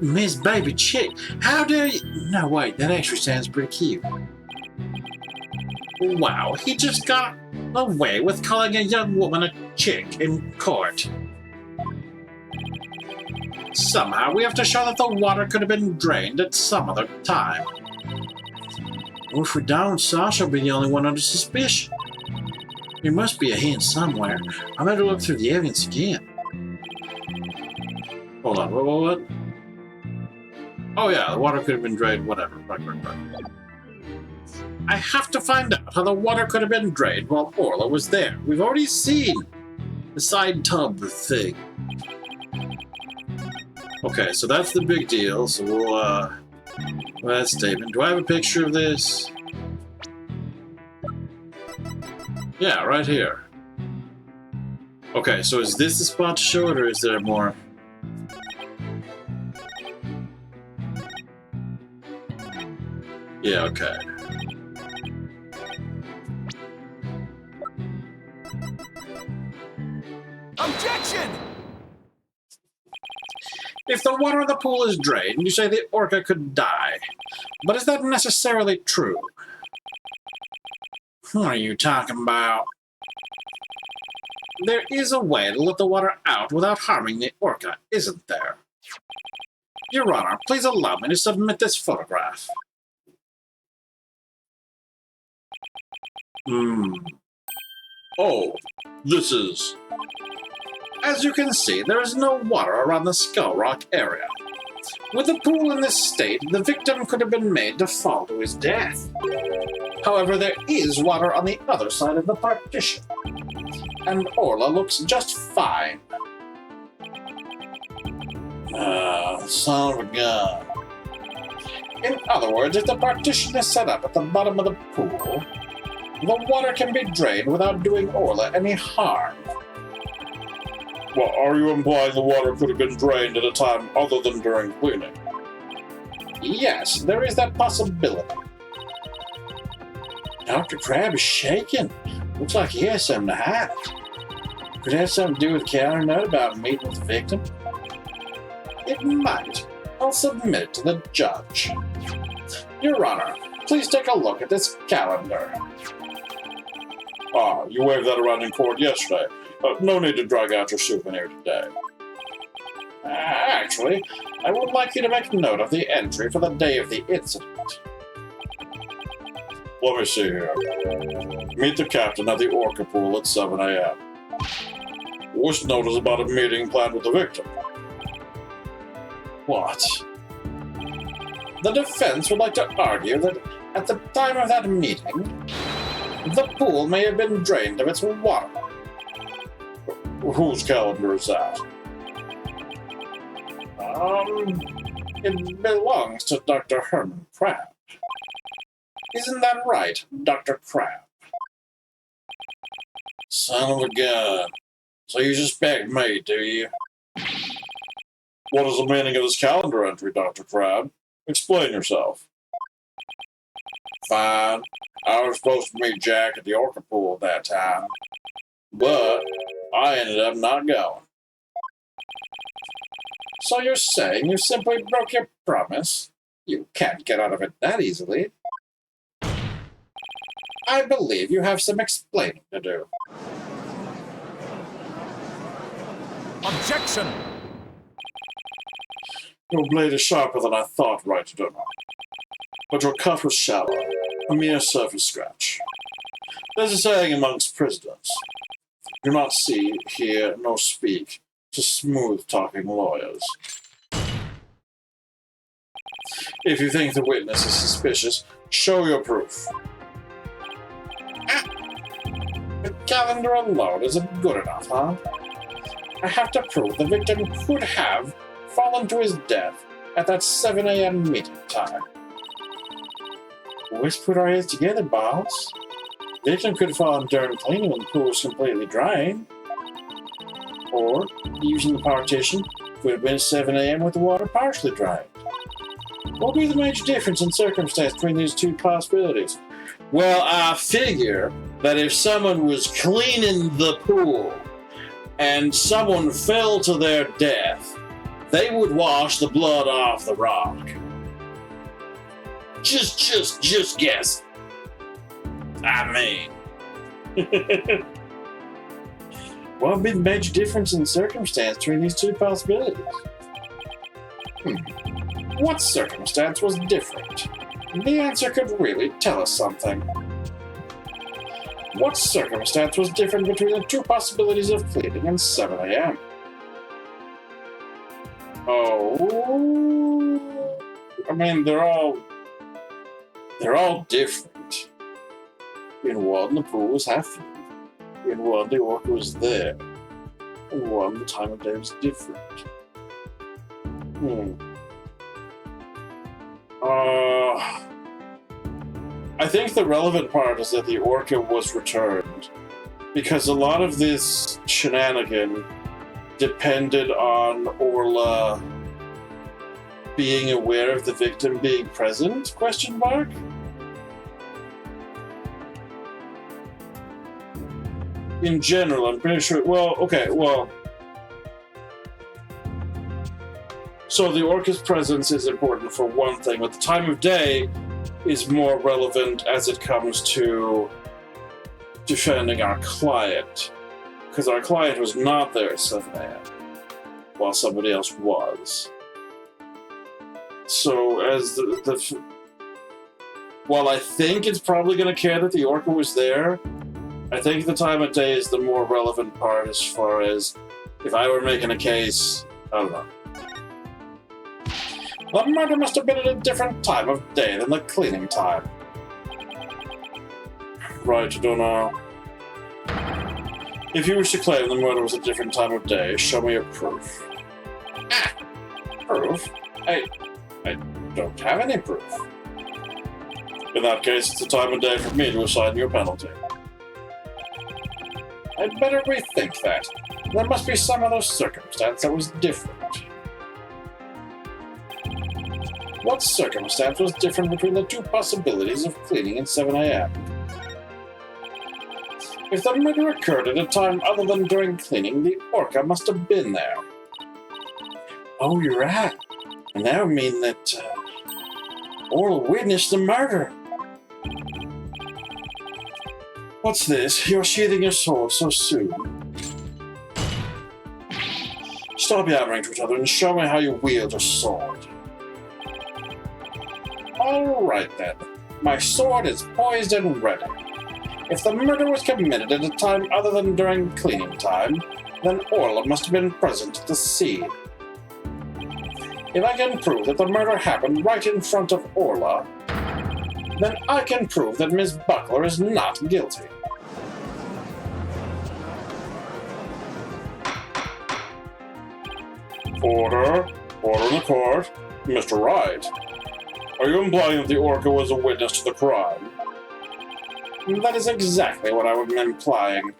Miss Baby Chick? How dare you? No, wait, that actually sounds pretty cute. Wow, he just got away with calling a young woman a chick in court. Somehow, we have to show that the water could have been drained at some other time. Well, if we don't, Sasha will be the only one under suspicion. There must be a hint somewhere. I better look through the evidence again. Hold on, what? Oh yeah, the water could have been drained, whatever. Right. I have to find out how the water could have been drained while Orla was there. We've already seen the side tub thing. Okay, so that's the big deal. So we'll, that statement. Do I have a picture of this? Yeah, right here. Okay, so is this the spot to show it, or is there more? Yeah, okay. Objection! If the water in the pool is drained, you say the orca could die. But is that necessarily true? What are you talking about? There is a way to let the water out without harming the orca, isn't there? Your Honor, please allow me to submit this photograph. Oh, this is... As you can see, there is no water around the Skull Rock area. With the pool in this state, the victim could have been made to fall to his death. However, there is water on the other side of the partition. And Orla looks just fine. Son of a gun. In other words, if the partition is set up at the bottom of the pool, the water can be drained without doing Orla any harm. Well, are you implying the water could have been drained at a time other than during cleaning? Yes, there is that possibility. Dr. Crab is shaking. Looks like he has something to hide. Could it have something to do with Counter Note about meeting with the victim? It might. I'll submit it to the judge. Your Honor, please take a look at this calendar. Ah, you waved that around in court yesterday. No need to drag out your souvenir today. Actually, I would like you to make note of the entry for the day of the incident. Let me see here. Meet the captain at the Orca Pool at 7 a.m. This note is about a meeting planned with the victim. What? The defense would like to argue that at the time of that meeting, the pool may have been drained of its water. Whose calendar is that? It belongs to Dr. Herman Crab. Isn't that right, Dr. Crab? Son of a gun. So you suspect me, do you? What is the meaning of this calendar entry, Dr. Crab? Explain yourself. Fine. I was supposed to meet Jack at the Orca Pool at that time. But I ended up not going. So you're saying you simply broke your promise? You can't get out of it that easily. I believe you have some explaining to do. Objection! Your blade is sharper than I thought, right, Turnabout. But your cut was shallow, a mere surface scratch. There's a saying amongst prisoners. Do not see, hear, nor speak to smooth-talking lawyers. If you think the witness is suspicious, show your proof. The calendar alone isn't good enough, huh? I have to prove the victim could have fallen to his death at that 7 a.m. meeting time. Let's put our heads together, boss. The victim could have fallen during cleaning when the pool was completely drained. Or, using the partition, could have been 7 a.m. with the water partially dried. What would be the major difference in circumstance between these two possibilities? Well, I figure that if someone was cleaning the pool and someone fell to their death, they would wash the blood off the rock. Just guess. I mean. What would be the major difference in circumstance between these two possibilities? What circumstance was different? The answer could really tell us something. What circumstance was different between the two possibilities of cleaning and 7 a.m.? Oh, I mean, they're all different. In one, the pool was half filled. In one, the orca was there. In one, the time of day was different. I think the relevant part is that the orca was returned, because a lot of this shenanigan depended on Orla being aware of the victim being present, question mark? In general, I'm pretty sure, so the orca's presence is important for one thing, but the time of day is more relevant as it comes to defending our client. Because our client was not there at 7 a.m., while somebody else was. So, as while I think it's probably going to care that the orca was there, I think the time of day is the more relevant part as far as if I were making a case, I don't know. The murder must have been at a different time of day than the cleaning time. Right, I don't know. If you wish to claim the murder was a different time of day, show me your proof. Proof? I don't have any proof. In that case, it's the time of day for me to assign you a penalty. I'd better rethink that. There must be some other circumstance that was different. What circumstance was different between the two possibilities of cleaning at 7 a.m.? If the murder occurred at a time other than during cleaning, the orca must have been there. Oh, you're right. And that would mean that Orla witnessed the murder. What's this? You're sheathing your sword so soon. Stop yammering to each other and show me how you wield your sword. All right then. My sword is poised and ready. If the murder was committed at a time other than during cleaning time, then Orla must have been present at the scene. If I can prove that the murder happened right in front of Orla, then I can prove that Miss Buckler is not guilty. Order. Order in the court. Mr. Wright, are you implying that the orca was a witness to the crime? That is exactly what I was implying.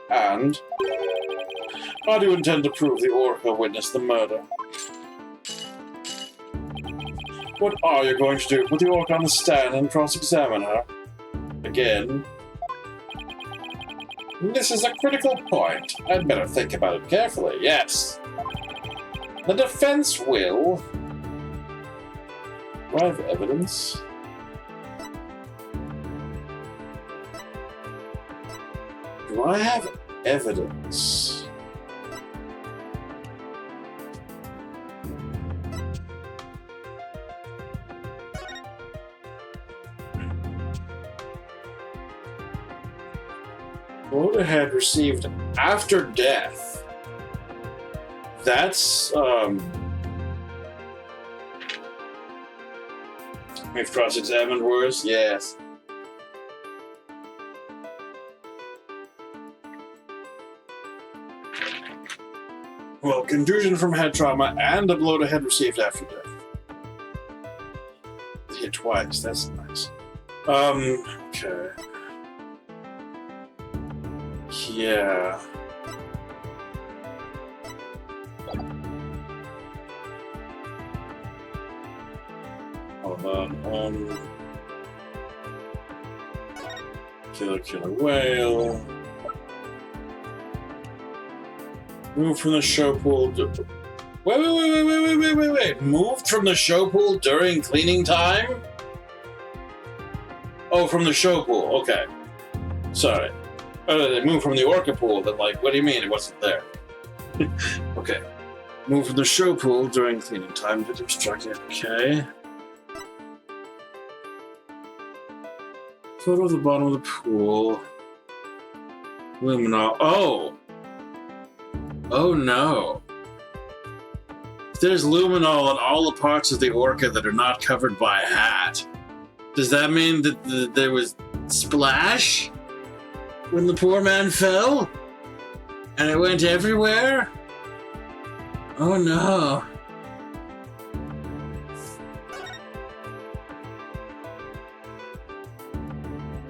And? How do you intend to prove the orca witnessed the murder? What are you going to do? Put the orca on the stand and cross-examine her? Again? This is a critical point. I'd better think about it carefully. Yes. The defense will... Do I have evidence? Do I have evidence? Rhoda had received after death. That's, we've cross-examined words? Yes. Well, contusion from head trauma and a blow to head received after death. Hit twice, that's nice. Okay. Yeah. Hold on, Killer whale. Move from the show pool. Wait. Moved from the show pool during cleaning time? Oh, from the show pool. Okay. Sorry. They moved from the orca pool, then, like, what do you mean it wasn't there? Okay. Move from the show pool during cleaning time. Victim struck it. Okay. Photo of the bottom of the pool. Luminol. Oh! Oh no. If there's luminol in all the parts of the orca that are not covered by a hat, does that mean that there was splash when the poor man fell? And it went everywhere? Oh no.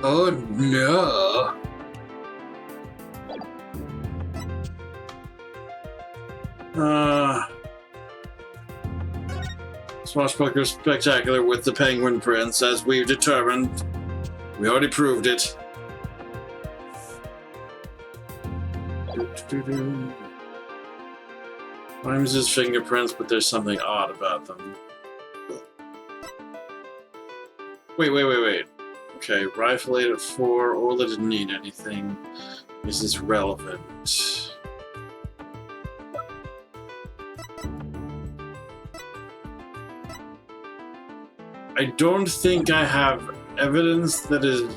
Oh no. Swashbuckler Spectacular with the Penguin Prince, as we've determined. We already proved it. Finds his fingerprints, but there's something odd about them. Wait. Okay, rifle 8 at 4. Orla didn't need anything. This is relevant. I don't think I have evidence that is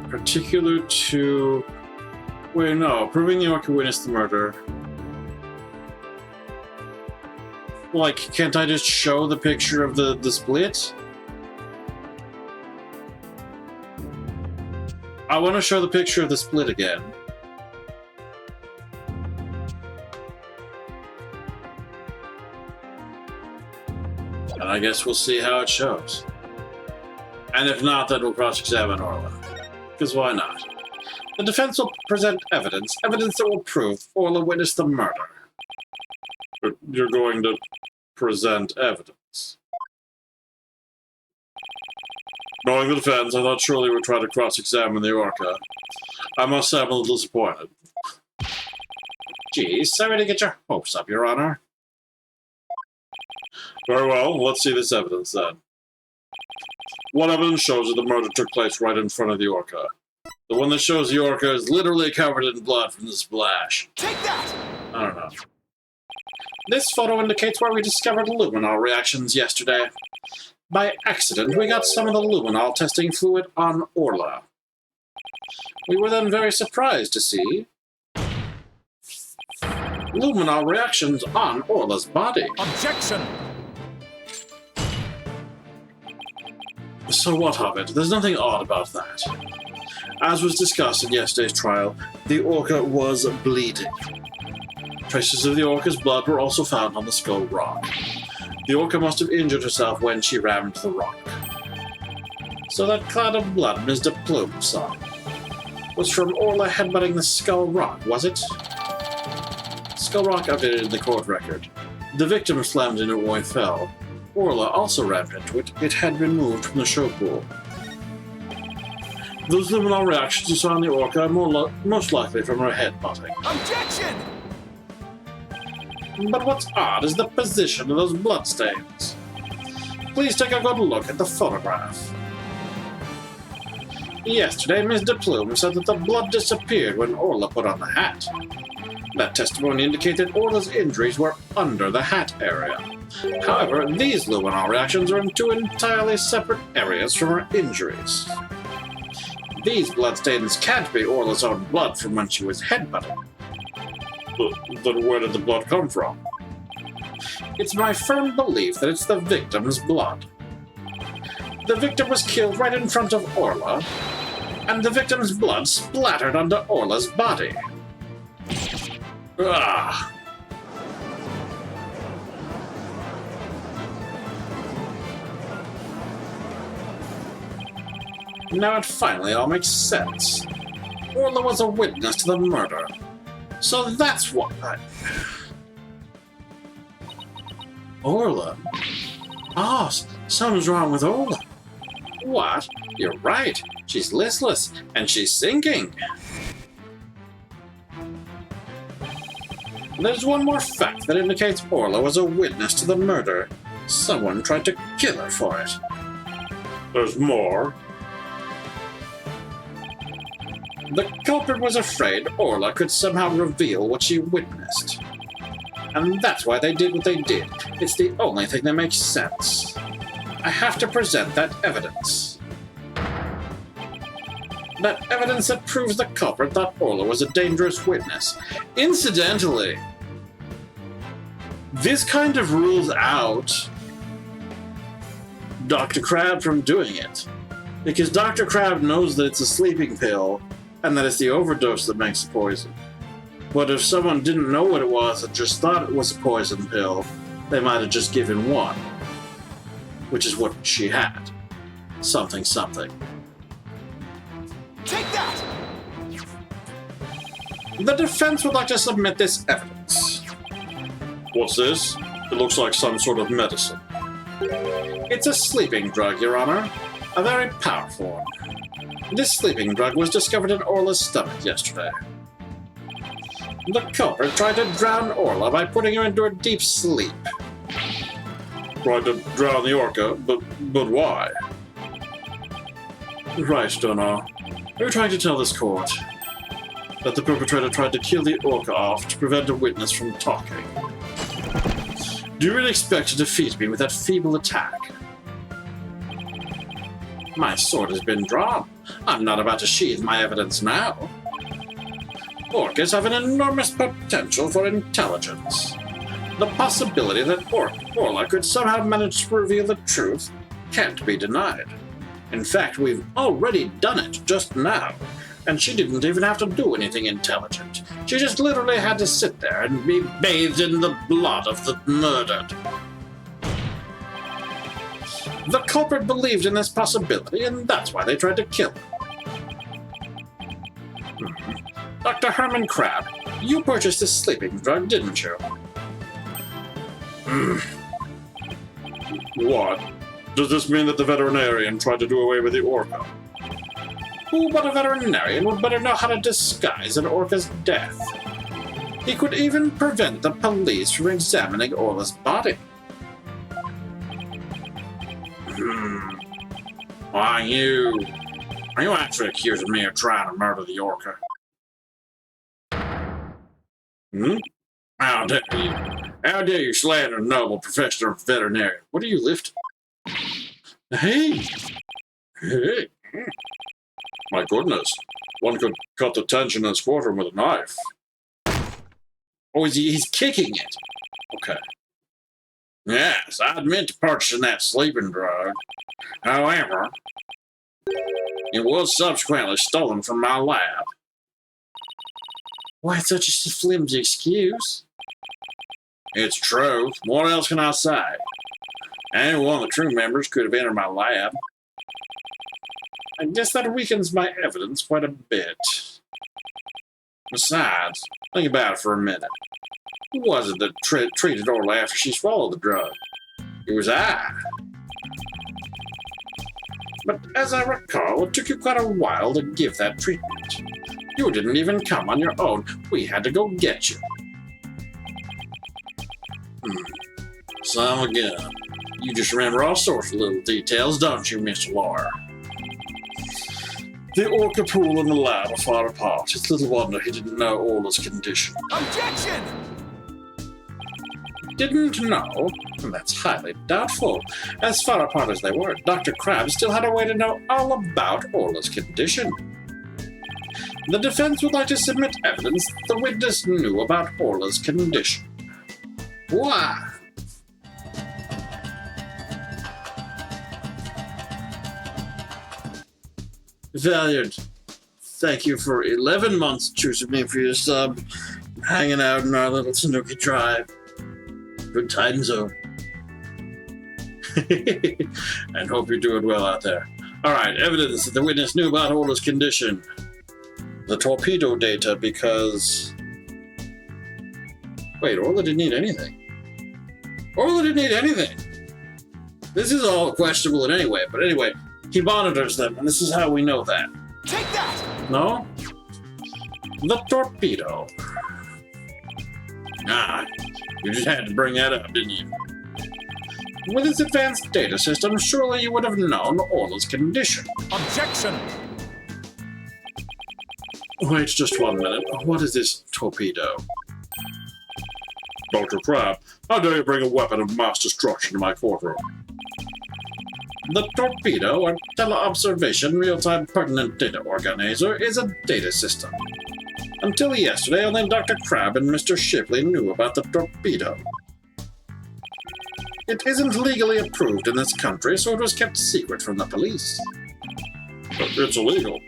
particular to... Wait, no. Proving the orca witnessed the murder. Like, can't I just show the picture of the split? I want to show the picture of the split again. And I guess we'll see how it shows. And if not, then we'll cross-examine Orla. Because why not? The defense will present evidence that will prove Orla witnessed the murder. But you're going to present evidence. Knowing the defense, I thought surely we'd try to cross-examine the orca. I must say I'm a little disappointed. Geez, sorry to get your hopes up, Your Honor. Very well, let's see this evidence then. What evidence shows that the murder took place right in front of the orca? The one that shows the orca is literally covered in blood from the splash. Take that! I don't know. This photo indicates where we discovered luminol reactions yesterday. By accident, we got some of the luminol testing fluid on Orla. We were then very surprised to see luminol reactions on Orla's body. Objection! So what of it? There's nothing odd about that. As was discussed in yesterday's trial, the orca was bleeding. Traces of the orca's blood were also found on the skull rock. The orca must have injured herself when she rammed the rock. So that cloud of blood Ms. de Plume saw was from Orla headbutting the skull rock, was it? Skull rock updated in the court record. The victim slammed into it when it fell. Orla also rammed into it. It had been moved from the show pool. Those luminol reactions you saw in the orca are most likely from her headbutting. Objection! But what's odd is the position of those bloodstains. Please take a good look at the photograph. Yesterday, Ms. de Plume said that the blood disappeared when Orla put on the hat. That testimony indicated Orla's injuries were under the hat area. However, these luminol reactions are in two entirely separate areas from her injuries. These bloodstains can't be Orla's own blood from when she was headbutted. Then where did the blood come from? It's my firm belief that it's the victim's blood. The victim was killed right in front of Orla, and the victim's blood splattered onto Orla's body. Ah! Now it finally all makes sense. Orla was a witness to the murder. So that's what Orla? Oh, something's wrong with Orla. What? You're right. She's listless, and she's sinking. There's one more fact that indicates Orla was a witness to the murder. Someone tried to kill her for it. There's more. The culprit was afraid Orla could somehow reveal what she witnessed. And that's why they did what they did. It's the only thing that makes sense. I have to present that evidence. That evidence that proves the culprit thought Orla was a dangerous witness. Incidentally, this kind of rules out Dr. Crab from doing it. Because Dr. Crab knows that it's a sleeping pill, and that it's the overdose that makes the poison. But if someone didn't know what it was and just thought it was a poison pill, they might have just given one. Which is what she had. Something, something. Take that! The defense would like to submit this evidence. What's this? It looks like some sort of medicine. It's a sleeping drug, Your Honor. A very powerful one. This sleeping drug was discovered in Orla's stomach yesterday. The culprit tried to drown Orla by putting her into a deep sleep. Tried to drown the orca, but why? Right, Stonor. Are you trying to tell this court that the perpetrator tried to kill the orca off to prevent a witness from talking? Do you really expect to defeat me with that feeble attack? My sword has been drawn. I'm not about to sheathe my evidence now. Orcas have an enormous potential for intelligence. The possibility that Orla could somehow manage to reveal the truth can't be denied. In fact, we've already done it just now, and she didn't even have to do anything intelligent. She just literally had to sit there and be bathed in the blood of the murdered. The culprit believed in this possibility, and that's why they tried to kill her. Dr. Herman Crab, you purchased this sleeping drug, didn't you? What? Does this mean that the veterinarian tried to do away with the orca? Who but a veterinarian would better know how to disguise an orca's death? He could even prevent the police from examining Orla's body. Why, are you actually accusing me of trying to murder the orca? How dare you? How dare you slander a noble professional veterinarian? What are you lifting? Hey! My goodness. One could cut the tension in this courtroom with a knife. Oh, he's kicking it. Okay. Yes, I admit to purchasing that sleeping drug. However, it was subsequently stolen from my lab. Why, it's such a flimsy excuse. It's true. What else can I say? Any one of the crew members could have entered my lab. I guess that weakens my evidence quite a bit. Besides, think about it for a minute. Who was it that treated Orla after she swallowed the drug? It was I. But as I recall, it took you quite a while to give that treatment. You didn't even come on your own. We had to go get you. Some again. You just remember all sorts of little details, don't you, Mr. Lawyer? The orca pool and the lab are far apart. It's little wonder he didn't know Orla's condition. Objection! Didn't know? That's highly doubtful. As far apart as they were, Dr. Crab still had a way to know all about Orla's condition. The defense would like to submit evidence that the witness knew about Orla's condition. Why? Valiant, thank you for 11 months choosing me for your sub, hanging out in our little Tanuki tribe. Good time zone. And hope you're doing well out there. Alright, evidence that the witness knew about Orla's condition. The torpedo data, because... Wait, Orla didn't need anything. Orla didn't need anything! This is all questionable in any way, but anyway, he monitors them, and this is how we know that. Take that! No? The torpedo. Ah, you just had to bring that up, didn't you? With its advanced data system, surely you would have known Orla's condition. Objection! Wait just 1 minute. What is this torpedo? Dr. Crab, how dare you bring a weapon of mass destruction to my courtroom? The torpedo, or teleobservation real-time pertinent data organizer, is a data system. Until yesterday, only Dr. Crab and Mr. Shipley knew about the torpedo. It isn't legally approved in this country, so it was kept secret from the police. But it's illegal.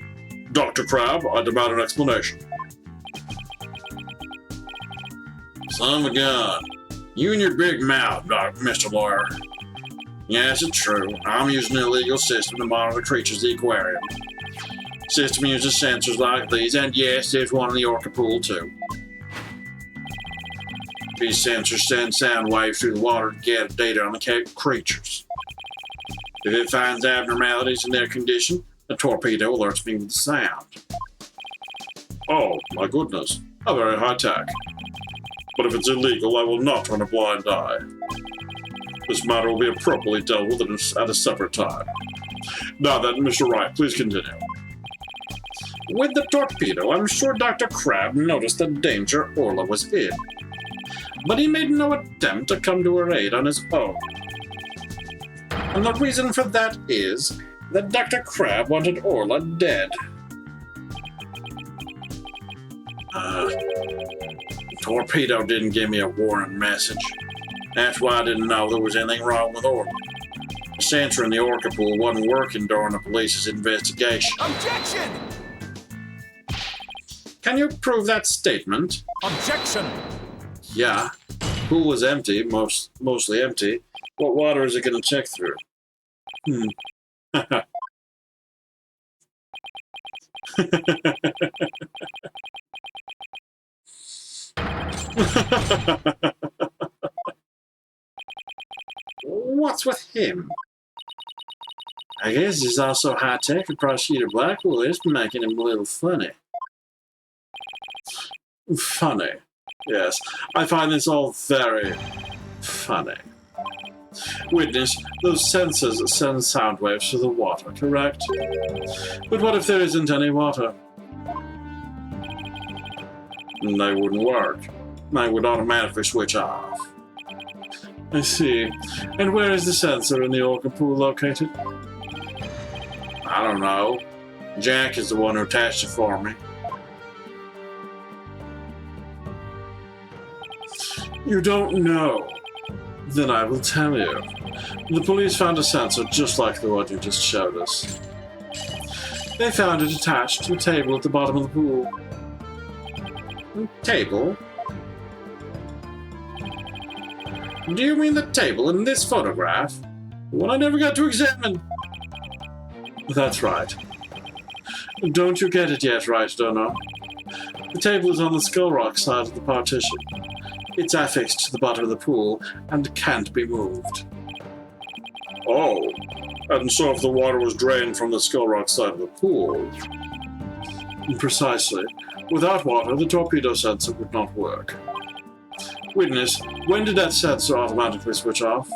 Dr. Crab, I demand an explanation. Son of a gun. You and your big mouth, Mr. Lawyer. Yes, it's true. I'm using an illegal system to monitor creatures in the aquarium. System uses sensors like these, and yes, there's one in the orca pool too. These sensors send sound waves through the water to gather data on the creatures. If it finds abnormalities in their condition, the torpedo alerts me with the sound. Oh, my goodness. How very high-tech. But if it's illegal, I will not turn a blind eye. This matter will be appropriately dealt with at a separate time. Now then, Mr. Wright, please continue. With the torpedo, I'm sure Dr. Crab noticed the danger Orla was in. But he made no attempt to come to her aid on his own. And the reason for that is that Dr. Crab wanted Orla dead. The torpedo didn't give me a warning message. That's why I didn't know there was anything wrong with Orla. The sensor in the orca pool wasn't working during the police's investigation. Objection! Can you prove that statement? Objection! Yeah. Pool was empty, mostly empty. What water is it going to check through? What's with him? I guess he's also high-tech and Prosecutor Blackwell is making him a little funny. Funny. Yes, I find this all very funny. Witness, those sensors send sound waves to the water, correct? But what if there isn't any water? They wouldn't work. They would automatically switch off. I see. And where is the sensor in the orca pool located? I don't know. Jack is the one who attached it for me. You don't know. Then I will tell you. The police found a sensor just like the one you just showed us. They found it attached to a table at the bottom of the pool. Table? Do you mean the table in this photograph? The one I never got to examine? That's right. Don't you get it yet, right, Dono? The table is on the Skull Rock side of the partition. It's affixed to the bottom of the pool and can't be moved. Oh, and so if the water was drained from the Skull Rock side of the pool... Precisely. Without water, the torpedo sensor would not work. Witness, when did that sensor automatically switch off?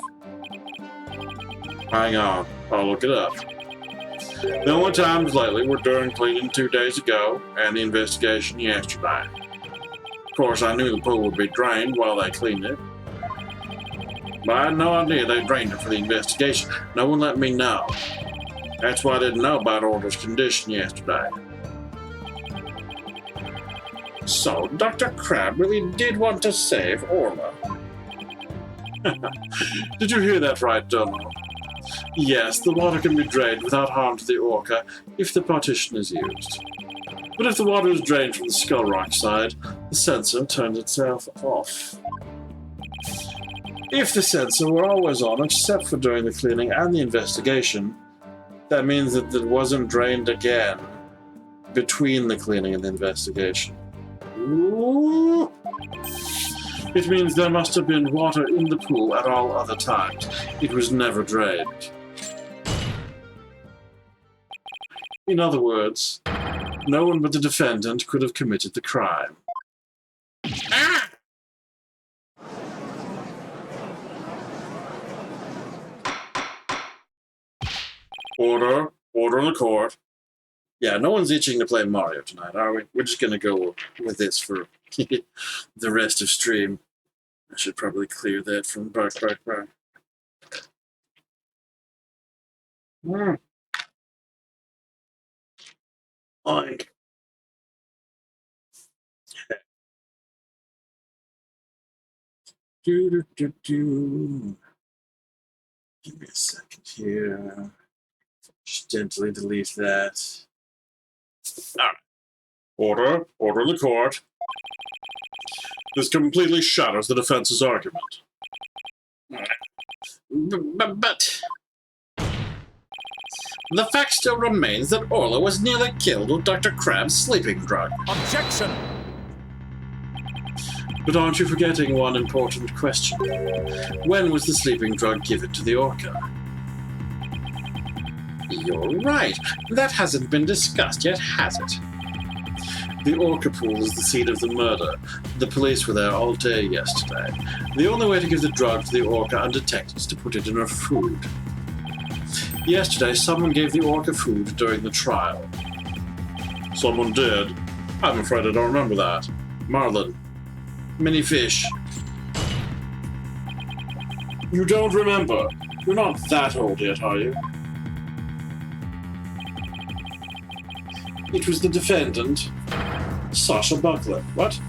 Hang on, I'll look it up. The only times lately were during cleaning 2 days ago and the investigation yesterday. Of course, I knew the pool would be drained while they cleaned it. But I had no idea they drained it for the investigation. No one let me know. That's why I didn't know about Orla's condition yesterday. So, Dr. Crab really did want to save Orla. Did you hear that right, Dono? Yes, the water can be drained without harm to the orca if the partition is used. But if the water is drained from the Skull Rock side, the sensor turns itself off. If the sensor were always on except for during the cleaning and the investigation, that means that it wasn't drained again between the cleaning and the investigation. Ooh. It means there must have been water in the pool at all other times. It was never drained. In other words, no one but the defendant could have committed the crime. Ah! Order. Order in the court. Yeah, no one's itching to play Mario tonight, are we? We're just gonna go with this for the rest of stream. I should probably clear that from back. Oink. Do. Give me a second here. Just gently delete that. Alright. Order in the court. This completely shatters the defense's argument. But the fact still remains that Orla was nearly killed with Dr. Crab's sleeping drug. Objection! But aren't you forgetting one important question? When was the sleeping drug given to the Orca? You're right. That hasn't been discussed yet, has it? The Orca pool is the scene of the murder. The police were there all day yesterday. The only way to give the drug to the Orca undetected is to put it in her food. Yesterday, someone gave the Orca food during the trial. Someone did? I'm afraid I don't remember that. Marlin. Many fish. You don't remember? You're not that old yet, are you? It was the defendant, Sasha Buckler. What?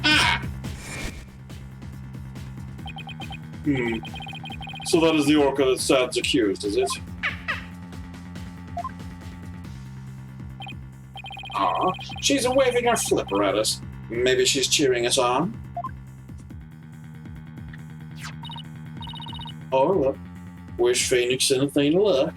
Ah! So that is the Orca that stands accused, is it? Ah, she's waving her flipper at us. Maybe she's cheering us on? Oh, look. Wish Phoenix anything luck.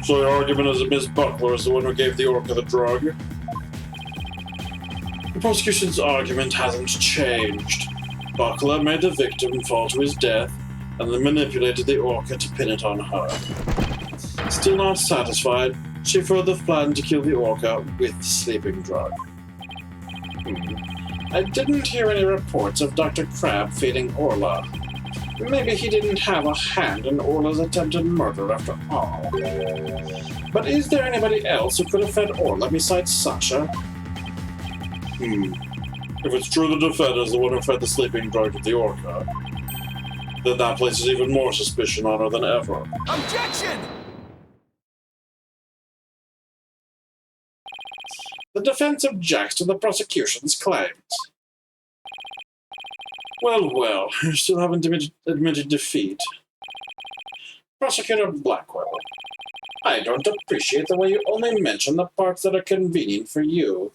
So the argument is that Miss Buckler is the one who gave the Orca the drug? The prosecution's argument hasn't changed. Buckler made the victim fall to his death, and then manipulated the Orca to pin it on her. Still not satisfied, she further planned to kill the Orca with the sleeping drug. I didn't hear any reports of Dr. Crab feeding Orla. Maybe he didn't have a hand in Orla's attempted murder after all. But is there anybody else who could have fed Orla besides Sasha? If it's true the defendant is the one who fed the sleeping drug to the Orca, then that places even more suspicion on her than ever. Objection! The defense objects to the prosecution's claims. Well, you still haven't admitted defeat. Prosecutor Blackwell, I don't appreciate the way you only mention the parts that are convenient for you.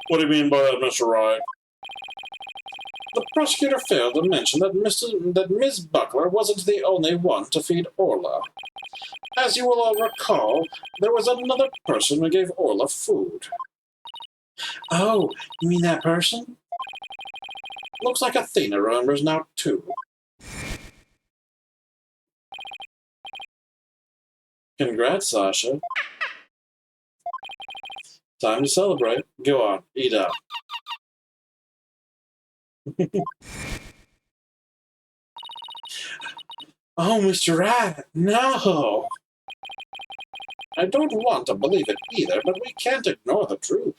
What do you mean by that, Mr. Wright? The prosecutor failed to mention that Ms. Buckler wasn't the only one to feed Orla. As you will all recall, there was another person who gave Orla food. Oh, you mean that person? Looks like Athena remembers now, too. Congrats, Sasha. Time to celebrate. Go on, eat up. Oh, Mr. Rat, no! I don't want to believe it either, but we can't ignore the truth.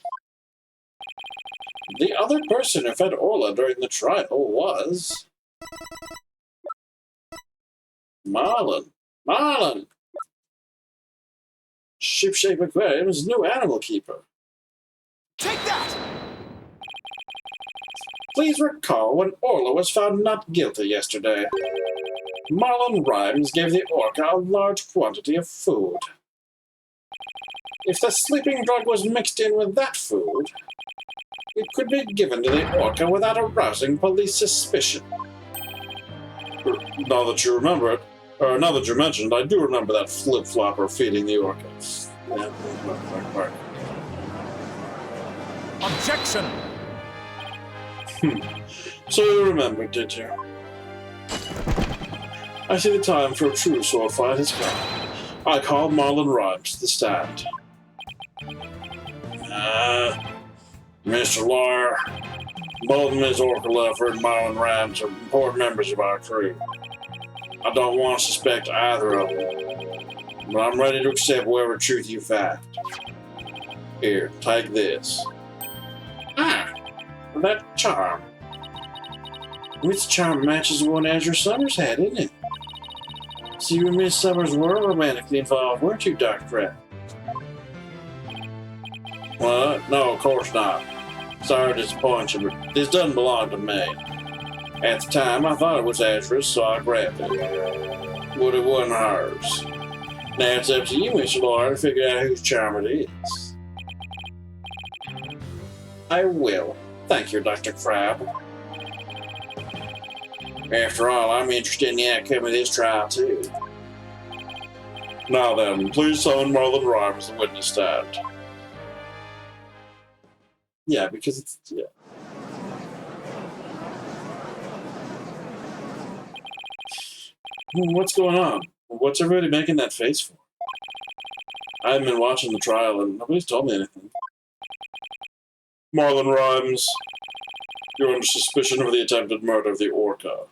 The other person who fed Orla during the trial was... Marlin. Shipshape Aquarium's new animal keeper. Take that! Please recall when Orla was found not guilty yesterday. Marlon Rhymes gave the Orca a large quantity of food. If the sleeping drug was mixed in with that food, it could be given to the Orca without arousing police suspicion. Now that you remember it, or now that you mentioned, I do remember that flip-flopper feeding the Orca. Objection! So you remembered, did you? I see the time for a true sword fight has come. I call Marlon Rhymes to the stand. Mr. Lawyer, both Miss Orca and Marlon Rams are important members of our crew. I don't want to suspect either of them, but I'm ready to accept whatever truth you find. Here, take this. Ah, that charm. Which charm matches the one Azure Summers had, isn't it? So you and Miss Summers were romantically involved, weren't you, Dr. Crab? What? No, of course not. Sorry to disappoint you, but this doesn't belong to me. At the time, I thought it was Azure's, so I grabbed it. But it wasn't hers. Now it's up to you, Mr. Lawyer, to figure out whose charm it is. I will. Thank you, Dr. Crab. After all, I'm interested in the outcome of this trial, too. Now then, please summon Marlon Rhyme as the witness stand. Yeah, because it's... yeah. What's going on? What's everybody making that face for? I haven't been watching the trial, and nobody's told me anything. Marlon Rhymes, you're under suspicion of the attempted murder of the Orca.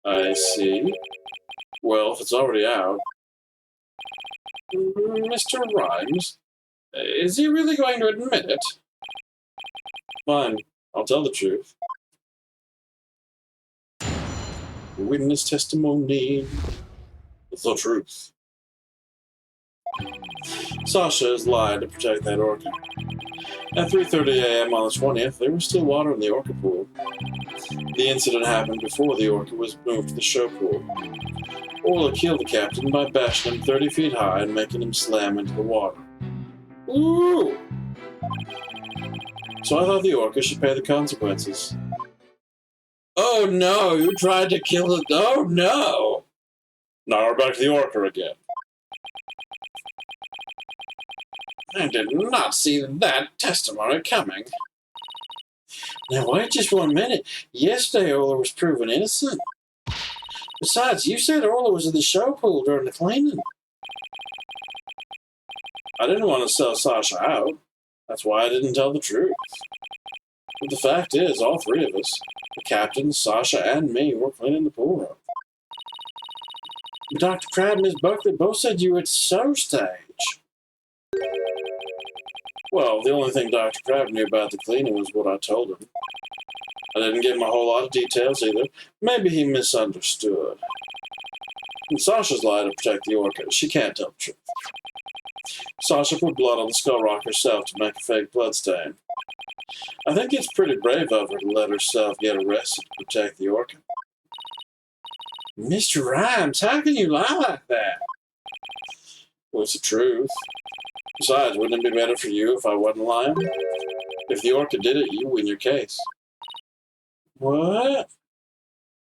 I see. Well, if it's already out... Mr. Rhymes, is he really going to admit it? Fine, I'll tell the truth. Witness testimony. The truth. Sasha has lied to protect that orca. At 3:30 a.m. on the 20th, there was still water in the orca pool. The incident happened before the orca was moved to the show pool. Orla killed the captain by bashing him 30 feet high and making him slam into the water. Ooh! So I thought the orca should pay the consequences. Oh no, you tried to kill it. Oh no! Now we're back to the orca again. I did not see that testimony coming. Now wait just 1 minute. Yesterday Orla was proven innocent. Besides, you said Orla was in the show pool during the cleaning. I didn't want to sell Sasha out. That's why I didn't tell the truth. But the fact is, all three of us, the captain, Sasha, and me, were cleaning the pool room. Dr. Crab and Ms. Buckley both said you were at show stage. Well, the only thing Dr. Crab knew about the cleaning was what I told him. I didn't give him a whole lot of details either. Maybe he misunderstood. And Sasha's lied to protect the orca. She can't tell the truth. Sasha put blood on the skull rock herself to make a fake bloodstain. I think it's pretty brave of her to let herself get arrested to protect the orca. Mr. Rhymes, how can you lie like that? Well, it's the truth. Besides, wouldn't it be better for you if I wasn't lying? If the orca did it, you win your case. What?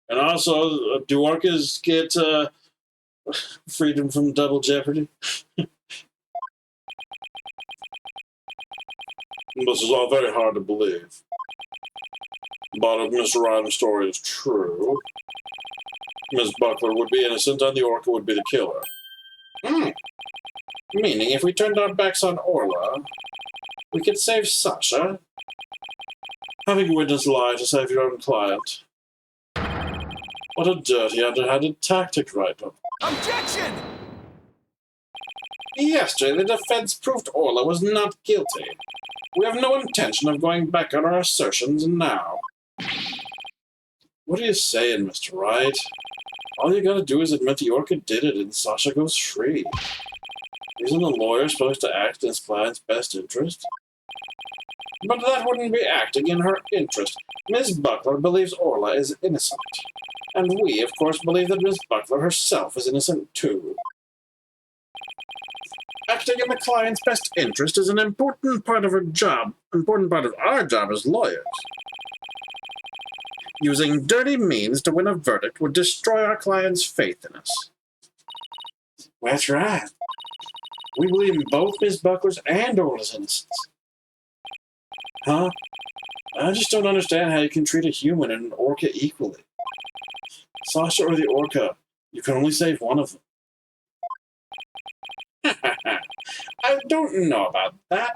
And also, do orcas get freedom from double jeopardy? This is all very hard to believe. But if Mr. Ryan's story is true, Miss Buckler would be innocent and the orca would be the killer. Meaning, if we turned our backs on Orla, we could save Sasha. Having witnessed a lie to save your own client. What a dirty, underhanded tactic, Riper. Objection! Yesterday, the defense proved Orla was not guilty. We have no intention of going back on our assertions now. What are you saying, Mr. Wright? All you gotta do is admit the orca did it and Sasha goes free. Isn't the lawyer supposed to act in his client's best interest? But that wouldn't be acting in her interest. Miss Buckler believes Orla is innocent. And we, of course, believe that Miss Buckler herself is innocent, too. Acting in the client's best interest is an important part of her job, important part of our job as lawyers. Using dirty means to win a verdict would destroy our client's faith in us. That's right. We believe in both Miss Buckler's and Orla's innocence. Huh? I just don't understand how you can treat a human and an orca equally. Sasha or the orca, you can only save one of them. I don't know about that.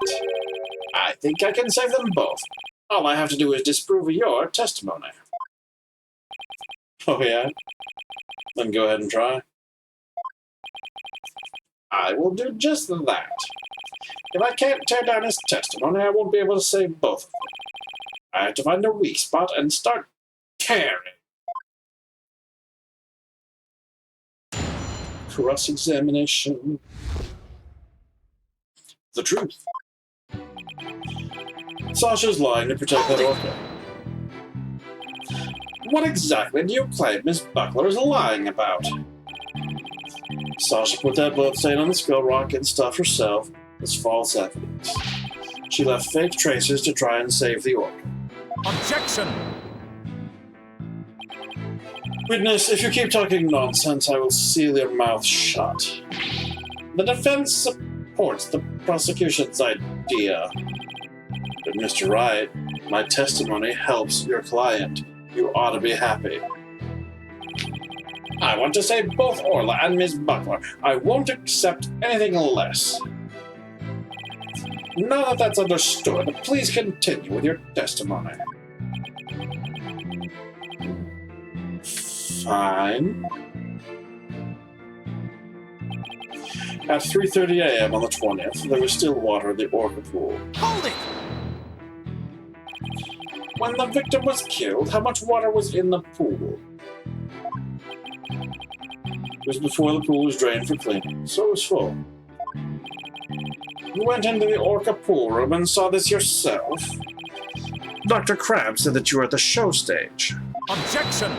I think I can save them both. All I have to do is disprove your testimony. Oh, yeah? Then go ahead and try. I will do just that. If I can't tear down his testimony, I won't be able to save both of them. I have to find a weak spot and start tearing. Cross-examination. The truth. Sasha's lying to protect that orca. What exactly do you claim Miss Buckler is lying about? Sasha put that blood stain on the skull rock and stuff herself as false evidence. She left fake tracers to try and save the orca. Objection! Witness, if you keep talking nonsense, I will seal your mouth shut. The defense supports the prosecution's idea. But Mr. Wright, my testimony helps your client. You ought to be happy. I want to save both Orla and Miss Buckler. I won't accept anything less. Now that that's understood, please continue with your testimony. Fine. At 3:30 a.m. on the 20th, there was still water in the orca pool. Hold it! When the victim was killed, how much water was in the pool? It was before the pool was drained for cleaning, so it was full. You went into the orca pool room and saw this yourself? Dr. Crabbe said that you were at the show stage. Objection!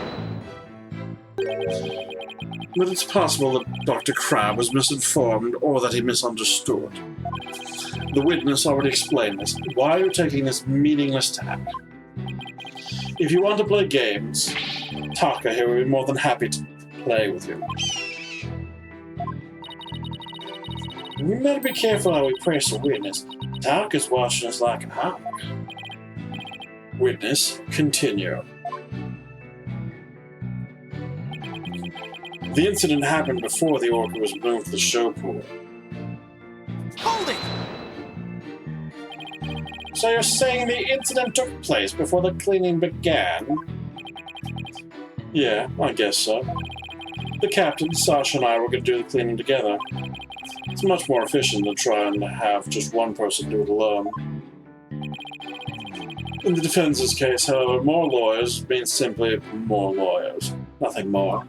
But it's possible that Dr. Crabbe was misinformed or that he misunderstood. The witness already explained this. Why are you taking this meaningless tack? If you want to play games, Taka here will be more than happy to play with you. We better be careful how we press a witness. Taka's watching us like a hawk. Witness, continue. The incident happened before the orca was moved to the show pool. Hold it! So you're saying the incident took place before the cleaning began? Yeah, I guess so. The captain, Sasha, and I were going to do the cleaning together. It's much more efficient than trying to have just one person do it alone. In the defense's case, however, more lawyers means simply more lawyers. Nothing more.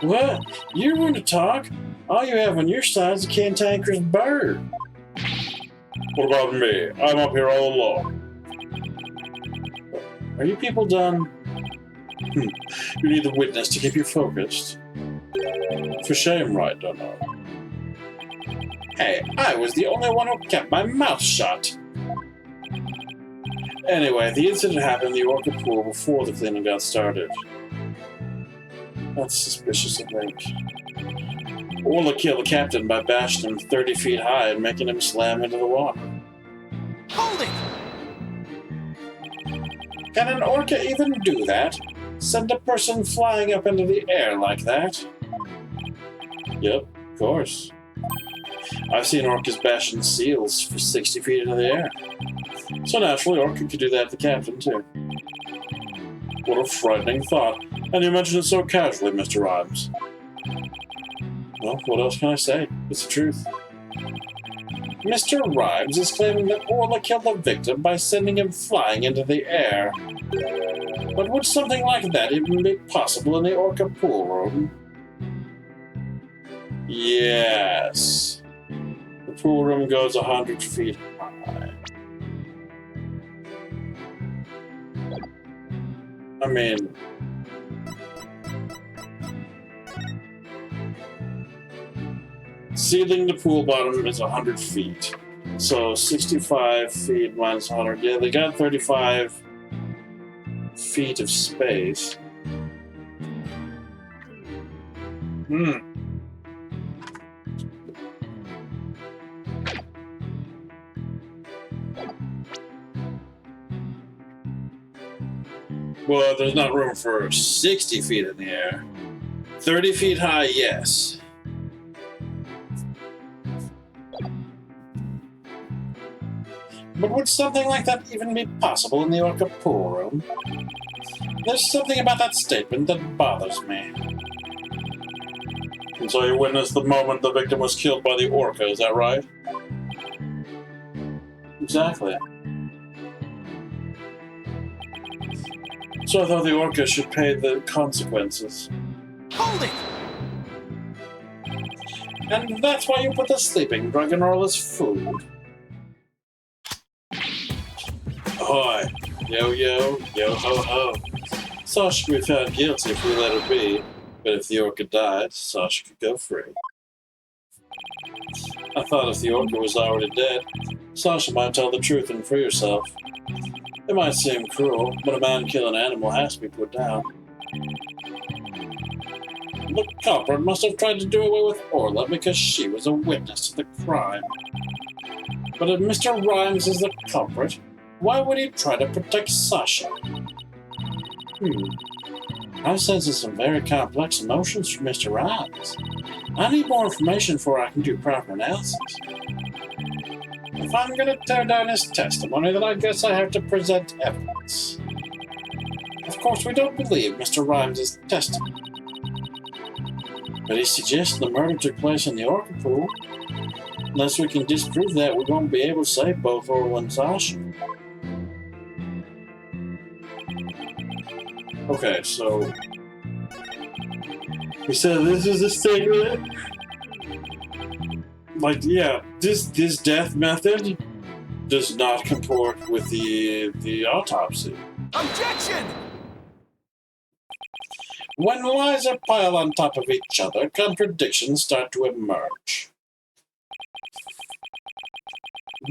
What? You want to talk? All you have on your side is a cantankerous bird. What about me? I'm up here all alone. Are you people done? You need the witness to keep you focused. For shame, right, don't know. Hey, I was the only one who kept my mouth shut. Anyway, the incident happened in the orca pool before the cleaning got started. That's suspicious, I think. Orla killed the captain by bashing him 30 feet high and making him slam into the water. Hold it! Can an orca even do that? Send a person flying up into the air like that? Yep, of course. I've seen orcas bashing seals for 60 feet into the air. So naturally, orca could do that to the captain, too. What a frightening thought. And you mentioned it so casually, Mr. Rhymes. Well, what else can I say? It's the truth. Mr. Rhymes is claiming that Orla killed the victim by sending him flying into the air. But would something like that even be possible in the orca pool room? Yes. The pool room goes 100 feet high. I mean... Sealing the pool bottom is 100 feet. So 65 feet minus 100. Yeah, they got 35 feet of space. Well, there's not room for 60 feet in the air. 30 feet high, yes. But would something like that even be possible in the Orca pool room? There's something about that statement that bothers me. And so you witnessed the moment the victim was killed by the Orca, is that right? Exactly. So I thought the Orca should pay the consequences. Hold it! And that's why you put the sleeping drug in all his food. Ahoy! Yo yo, yo ho ho. Sasha could be found guilty if we let her be, but if the Orca died, Sasha could go free. I thought if the Orca was already dead, Sasha might tell the truth and free herself. It might seem cruel, but a man killing an animal has to be put down. The culprit must have tried to do away with Orla because she was a witness to the crime. But if Mr. Rhymes is the culprit, why would he try to protect Sasha? I'm sensing some very complex emotions from Mr. Rhymes. I need more information before I can do proper analysis. If I'm going to tear down his testimony, then I guess I have to present evidence. Of course, we don't believe Mr. Rhymes' testimony. But he suggests the murder took place in the Orca pool. Unless we can disprove that, we won't be able to save both Orla and Sasha. Okay, so we said this is a statement. Like, yeah, this death method does not comport with the autopsy. Objection! When lies are piled on top of each other, contradictions start to emerge.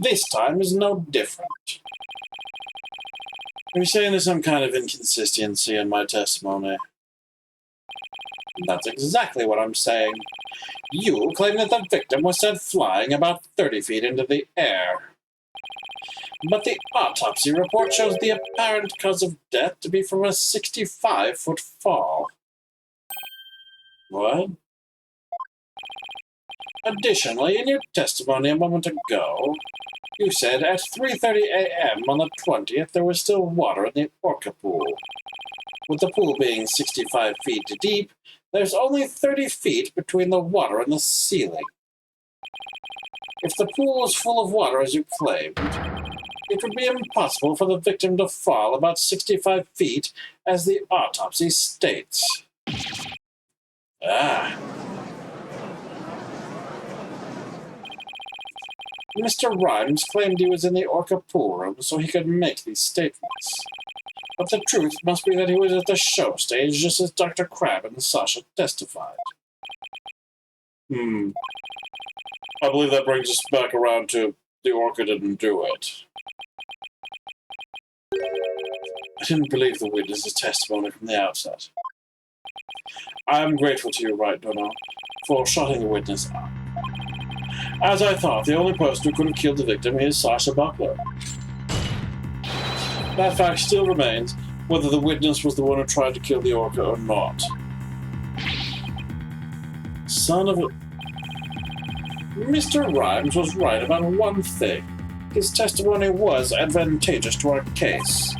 This time is no different. Are you saying there's some kind of inconsistency in my testimony? That's exactly what I'm saying. You claim that the victim was sent flying about 30 feet into the air. But the autopsy report shows the apparent cause of death to be from a 65-foot fall. What? Additionally, in your testimony a moment ago, you said at 3:30 a.m. on the 20th there was still water in the Orca pool. With the pool being 65 feet deep, there's only 30 feet between the water and the ceiling. If the pool was full of water as you claimed, it would be impossible for the victim to fall about 65 feet as the autopsy states. Ah. Mr. Rhymes claimed he was in the Orca pool room so he could make these statements. But the truth must be that he was at the show stage just as Dr. Crab and Sasha testified. I believe that brings us back around to the Orca didn't do it. I didn't believe the witness's testimony from the outset. I am grateful to you, Right Dono, for shutting the witness up. As I thought, the only person who could have killed the victim is Sasha Buckler. That fact still remains, whether the witness was the one who tried to kill the Orca or not. Son of a... Mr. Rhymes was right about one thing. His testimony was advantageous to our case.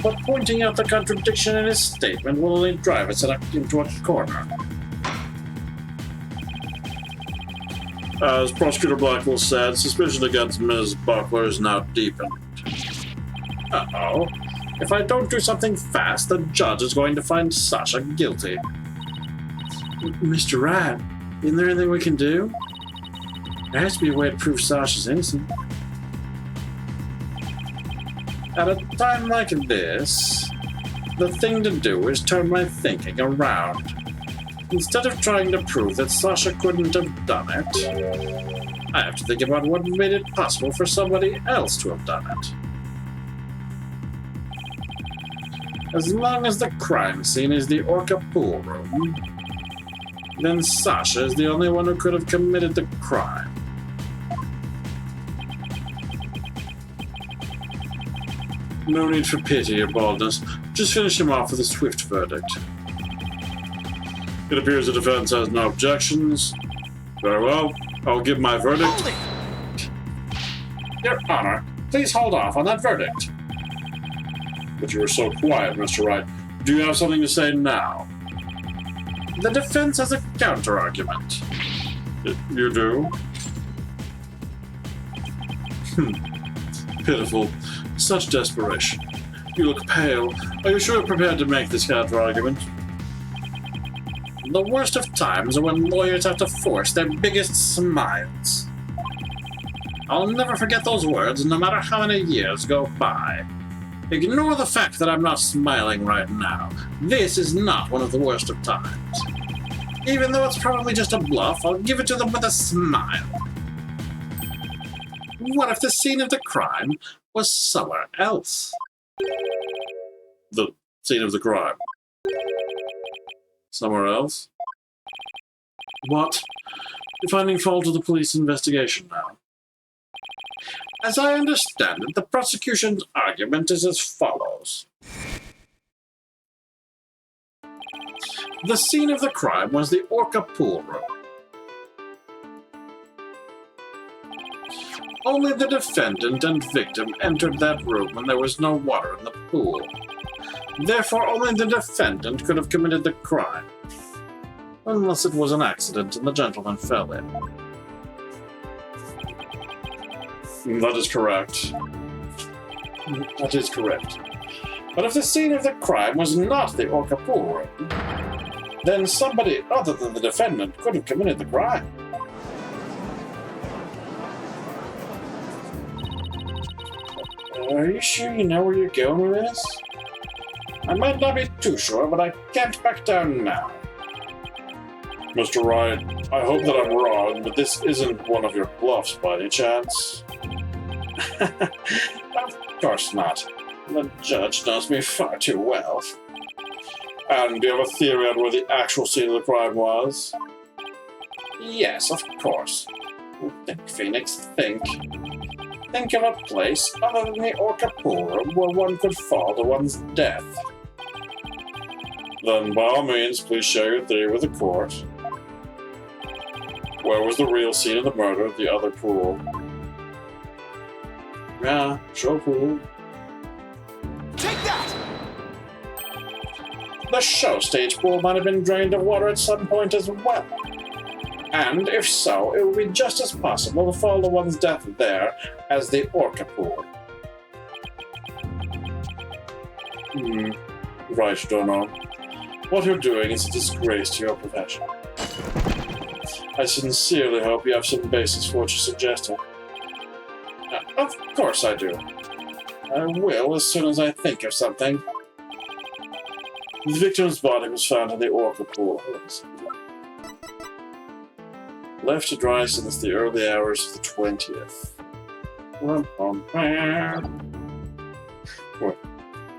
But pointing out the contradiction in his statement will only drive us into a corner. As Prosecutor Blackwell said, suspicion against Ms. Buckler is now deepened. Uh-oh. If I don't do something fast, the judge is going to find Sasha guilty. Mr. Rad, isn't there anything we can do? There has to be a way to prove Sasha's innocent. At a time like this, the thing to do is turn my thinking around. Instead of trying to prove that Sasha couldn't have done it, I have to think about what made it possible for somebody else to have done it. As long as the crime scene is the Orca pool room, then Sasha is the only one who could have committed the crime. No need for pity or baldness. Just finish him off with a swift verdict. It appears the defense has no objections. Very well. I'll give my verdict. Hold it! Your Honor, Please hold off on that verdict. But you were so quiet, Mr. Wright. Do you have something to say now? The defense has a counter-argument. You do? Pitiful. Such desperation. You look pale. Are you sure you're prepared to make this counter-argument? The worst of times are when lawyers have to force their biggest smiles. I'll never forget those words, no matter how many years go by. Ignore the fact that I'm not smiling right now. This is not one of the worst of times. Even though it's probably just a bluff, I'll give it to them with a smile. What if the scene of the crime was somewhere else? The scene of the crime? Somewhere else? What? You're finding fault with the police investigation now. As I understand it, the prosecution's argument is as follows. The scene of the crime was the Orca pool room. Only the defendant and victim entered that room when there was no water in the pool. Therefore, only the defendant could have committed the crime. Unless it was an accident and the gentleman fell in. That is correct. That is correct. But if the scene of the crime was not the Orca pool room, then somebody other than the defendant could have committed the crime. Are you sure you know where you're going with this? I might not be too sure, but I can't back down now. Mr. Wright, I hope that I'm wrong, but this isn't one of your bluffs by any chance. Of course not. The judge knows me far too well. And do you have a theory on where the actual scene of the crime was? Yes, of course. Think, Phoenix, think. Think of a place other than the Orca pool room where one could fall to one's death. Then, by all means, please share your theory with the court. Where was the real scene of the murder at the other pool? Yeah, show pool. Take that! The show stage pool might have been drained of water at some point as well. And if so, it would be just as possible to fall to one's death there as the Orca pool. Right, Dono. What you're doing is a disgrace to your profession. I sincerely hope you have some basis for what you're suggesting. Of course I do. I will as soon as I think of something. The victim's body was found in the Orca pool. Left to dry since the early hours of the 20th.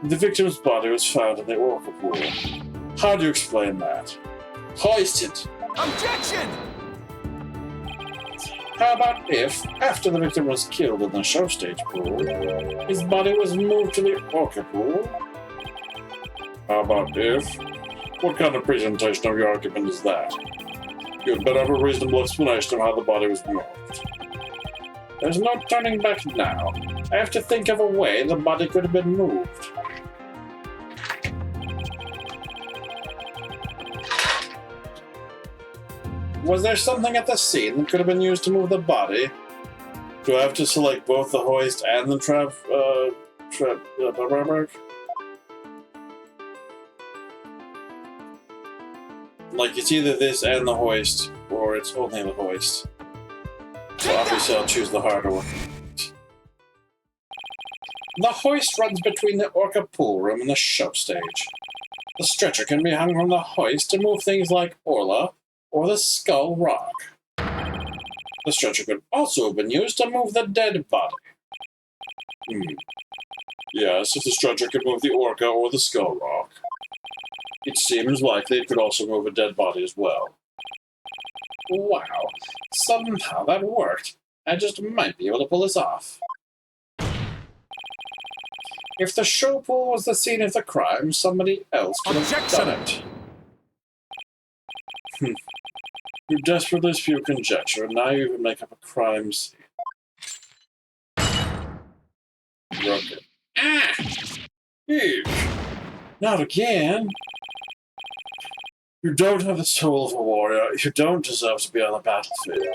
The victim's body was found in the Orca pool. How do you explain that? Hoisted! Objection! How about if, after the victim was killed in the show stage pool, his body was moved to the Orca pool? How about if? What kind of presentation of your argument is that? You had better have a reasonable explanation of how the body was moved. There's no turning back now. I have to think of a way the body could have been moved. Was there something at the scene that could have been used to move the body? Do I have to select both the hoist and the like, it's either this and the hoist, or it's only the hoist. So obviously I'll choose the harder one. The hoist runs between the Orca pool room and the show stage. The stretcher can be hung from the hoist to move things like Orla or the Skull Rock. The stretcher could also have been used to move the dead body. Yes, if the stretcher could move the Orca or the Skull Rock, it seems likely it could also move a dead body as well. Wow, somehow that worked. I just might be able to pull this off. If the show pool was the scene of the crime, somebody else could have done it. You desperately spew conjecture, and now you even make up a crime scene. broken. Ah! Eek! Not again! You don't have the soul of a warrior. You don't deserve to be on the battlefield.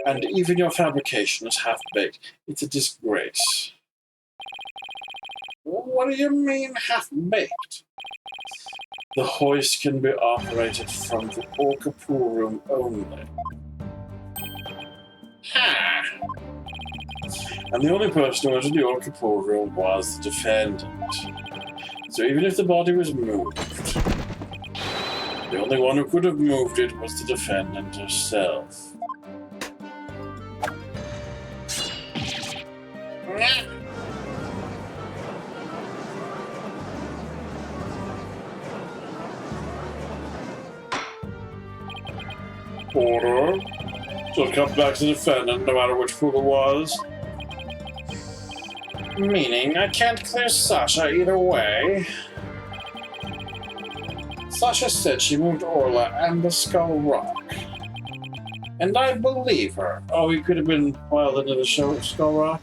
And even your fabrication is half-baked. It's a disgrace. What do you mean, half-baked? The hoist can be operated from the Orca pool room only. Ha! And the only person who entered the Orca pool room was the defendant. So even if the body was moved, the only one who could have moved it was the defendant herself. Order. So it comes back to the defendant, no matter which pool it was. Meaning, I can't clear Sasha either way. Sasha said she moved Orla and the Skull Rock. And I believe her. Oh, he could have been piled into the Skull Rock?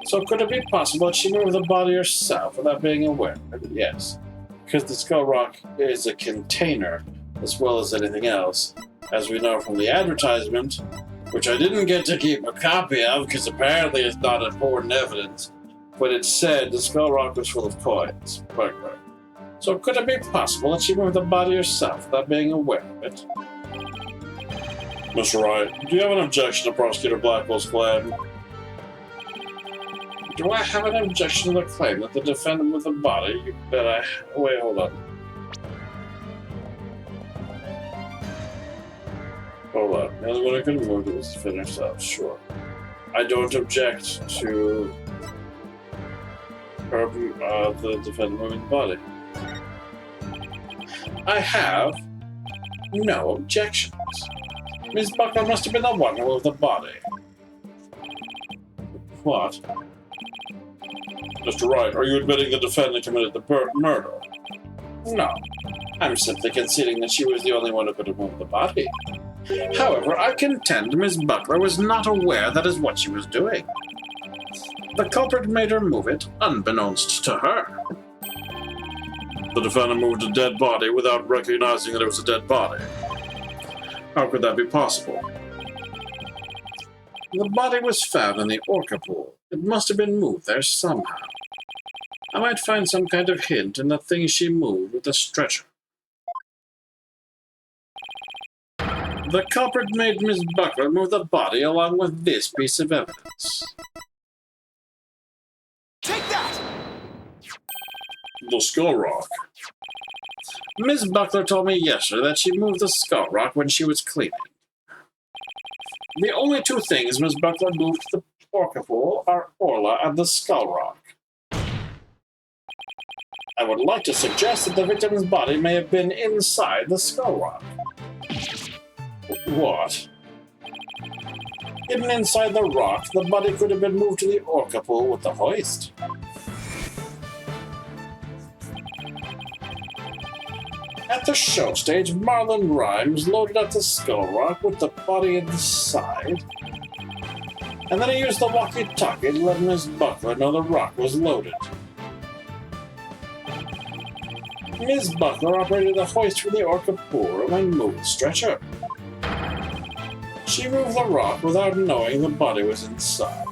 So could it be possible that she moved the body herself without being aware? Yes. Because the Skull Rock is a container, as well as anything else. As we know from the advertisement, which I didn't get to keep a copy of because apparently it's not important evidence, but it said the Skull Rock was full of coins. Burglar. So could it be possible that she moved the body herself without being aware of it? Mr. Wright, do you have an objection to Prosecutor Blackwell's claim? Do I have an objection to the claim that the defendant moved the body? Wait, hold on. Hold on. The only one who could have moved it was the defendant herself, sure. I don't object to her, the defendant moving the body. I have no objections. Ms. Buckler must have been the one who moved the body. What? Mr. Wright, are you admitting the defendant committed the murder? No. I'm simply conceding that she was the only one who could have moved the body. However, I contend Ms. Buckler was not aware that is what she was doing. The culprit made her move it, unbeknownst to her. The defendant moved a dead body without recognizing that it was a dead body. How could that be possible? The body was found in the Orca pool. It must have been moved there somehow. I might find some kind of hint in the thing she moved with the stretcher. The culprit made Miss Buckler move the body along with this piece of evidence. Take that! The Skull Rock. Miss Buckler told me yesterday that she moved the Skull Rock when she was cleaning. The only two things Miss Buckler moved to the Orca pool are Orla and the Skull Rock. I would like to suggest that the victim's body may have been inside the Skull Rock. What? Hidden inside the rock, the body could have been moved to the Orca pool with the hoist. At the show stage, Marlon Rhymes loaded up the Skull Rock with the body inside, and then he used the walkie-talkie to let Miss Buckler know the rock was loaded. Miss Buckler operated the hoist from the Orca pool room and moved the stretcher. She moved the rock without knowing the body was inside.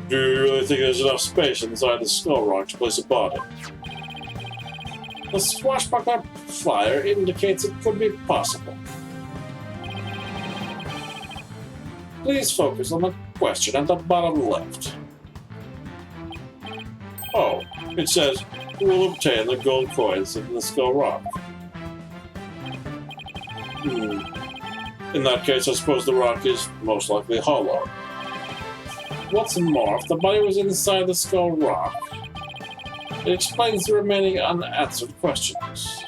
Do you really think there's enough space inside the Skull Rock to place a body? The swashbuckler flyer indicates it could be possible. Please focus on the question at the bottom left. Oh, it says, who will obtain the gold coins in the Skull Rock? In that case, I suppose the rock is most likely hollow. What's more, if the body was inside the Skull Rock, it explains the remaining unanswered questions.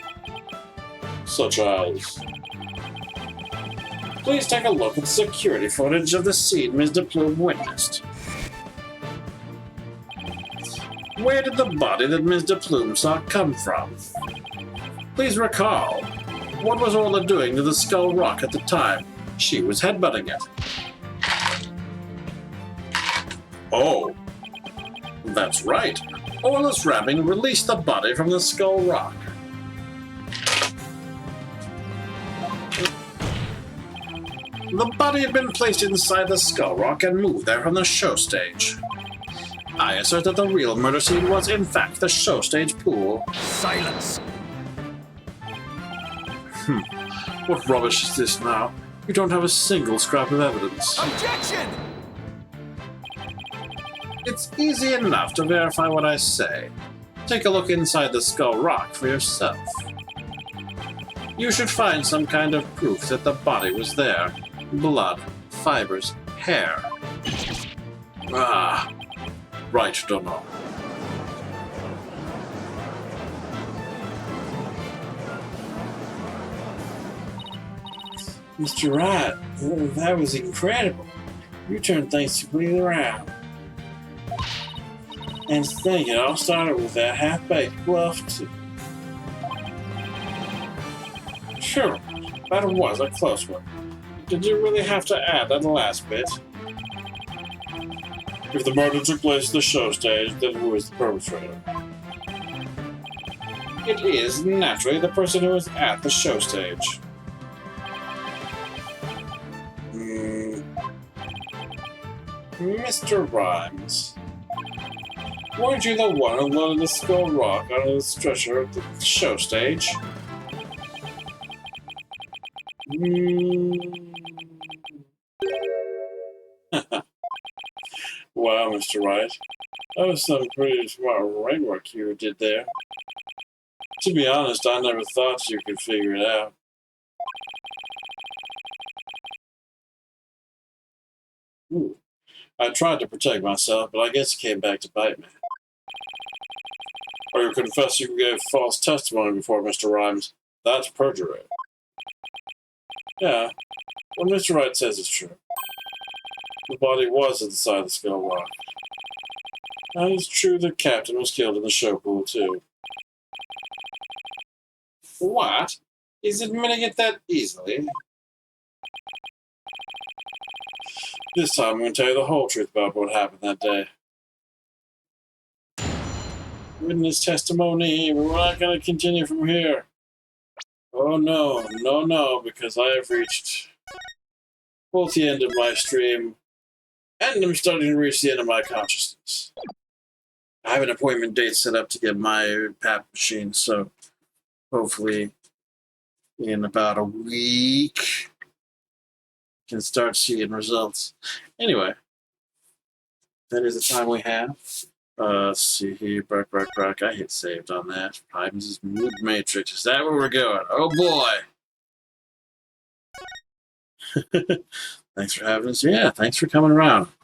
Such as... Please take a look at the security footage of the scene Ms. DePlume witnessed. Where did the body that Ms. DePlume saw come from? Please recall, what was Orla doing to the Skull Rock at the time she was headbutting it? Oh, that's right. Oilless ramming released the body from the skull rock. The body had been placed inside the skull rock and moved there from the show stage. I assert that the real murder scene was, in fact, the show stage pool. Silence! What rubbish is this now? You don't have a single scrap of evidence. Objection! It's easy enough to verify what I say. Take a look inside the skull rock for yourself. You should find some kind of proof that the body was there. Blood, fibers, hair. Ah, right, don't know. Mr. Wright, that was incredible. You turned things completely around. And to think it all started with that half-baked bluff, too. Sure, that was a close one. Did you really have to add that last bit? If the murder took place at the show stage, then who is the perpetrator? It is, naturally, the person who was at the show stage. Mr. Rhymes, weren't you the one who loaded the skull rock onto the stretcher at the show stage? Wow, Mr. Wright, that was some pretty smart brain work you did there. To be honest, I never thought you could figure it out. Ooh. I tried to protect myself, but I guess it came back to bite me. Or you confess you gave false testimony before Mr. Rhymes. That's perjury. Yeah, what Mr. Wright says is true. The body was at the side of the skull rock. And it's true the captain was killed in the show pool, too. What? He's admitting it that easily? This time I'm going to tell you the whole truth about what happened that day. Witness testimony, we're not going to continue from here. Oh no, because I have reached both the end of my stream, and I'm starting to reach the end of my consciousness. I have an appointment date set up to get my PAP machine, so hopefully in about a week can start seeing results. Anyway, that is the time we have. Let's see here. Bark. I hit saved on that. Primes' Mood Matrix. Is that where we're going? Oh boy! Thanks for having us. Yeah, thanks for coming around.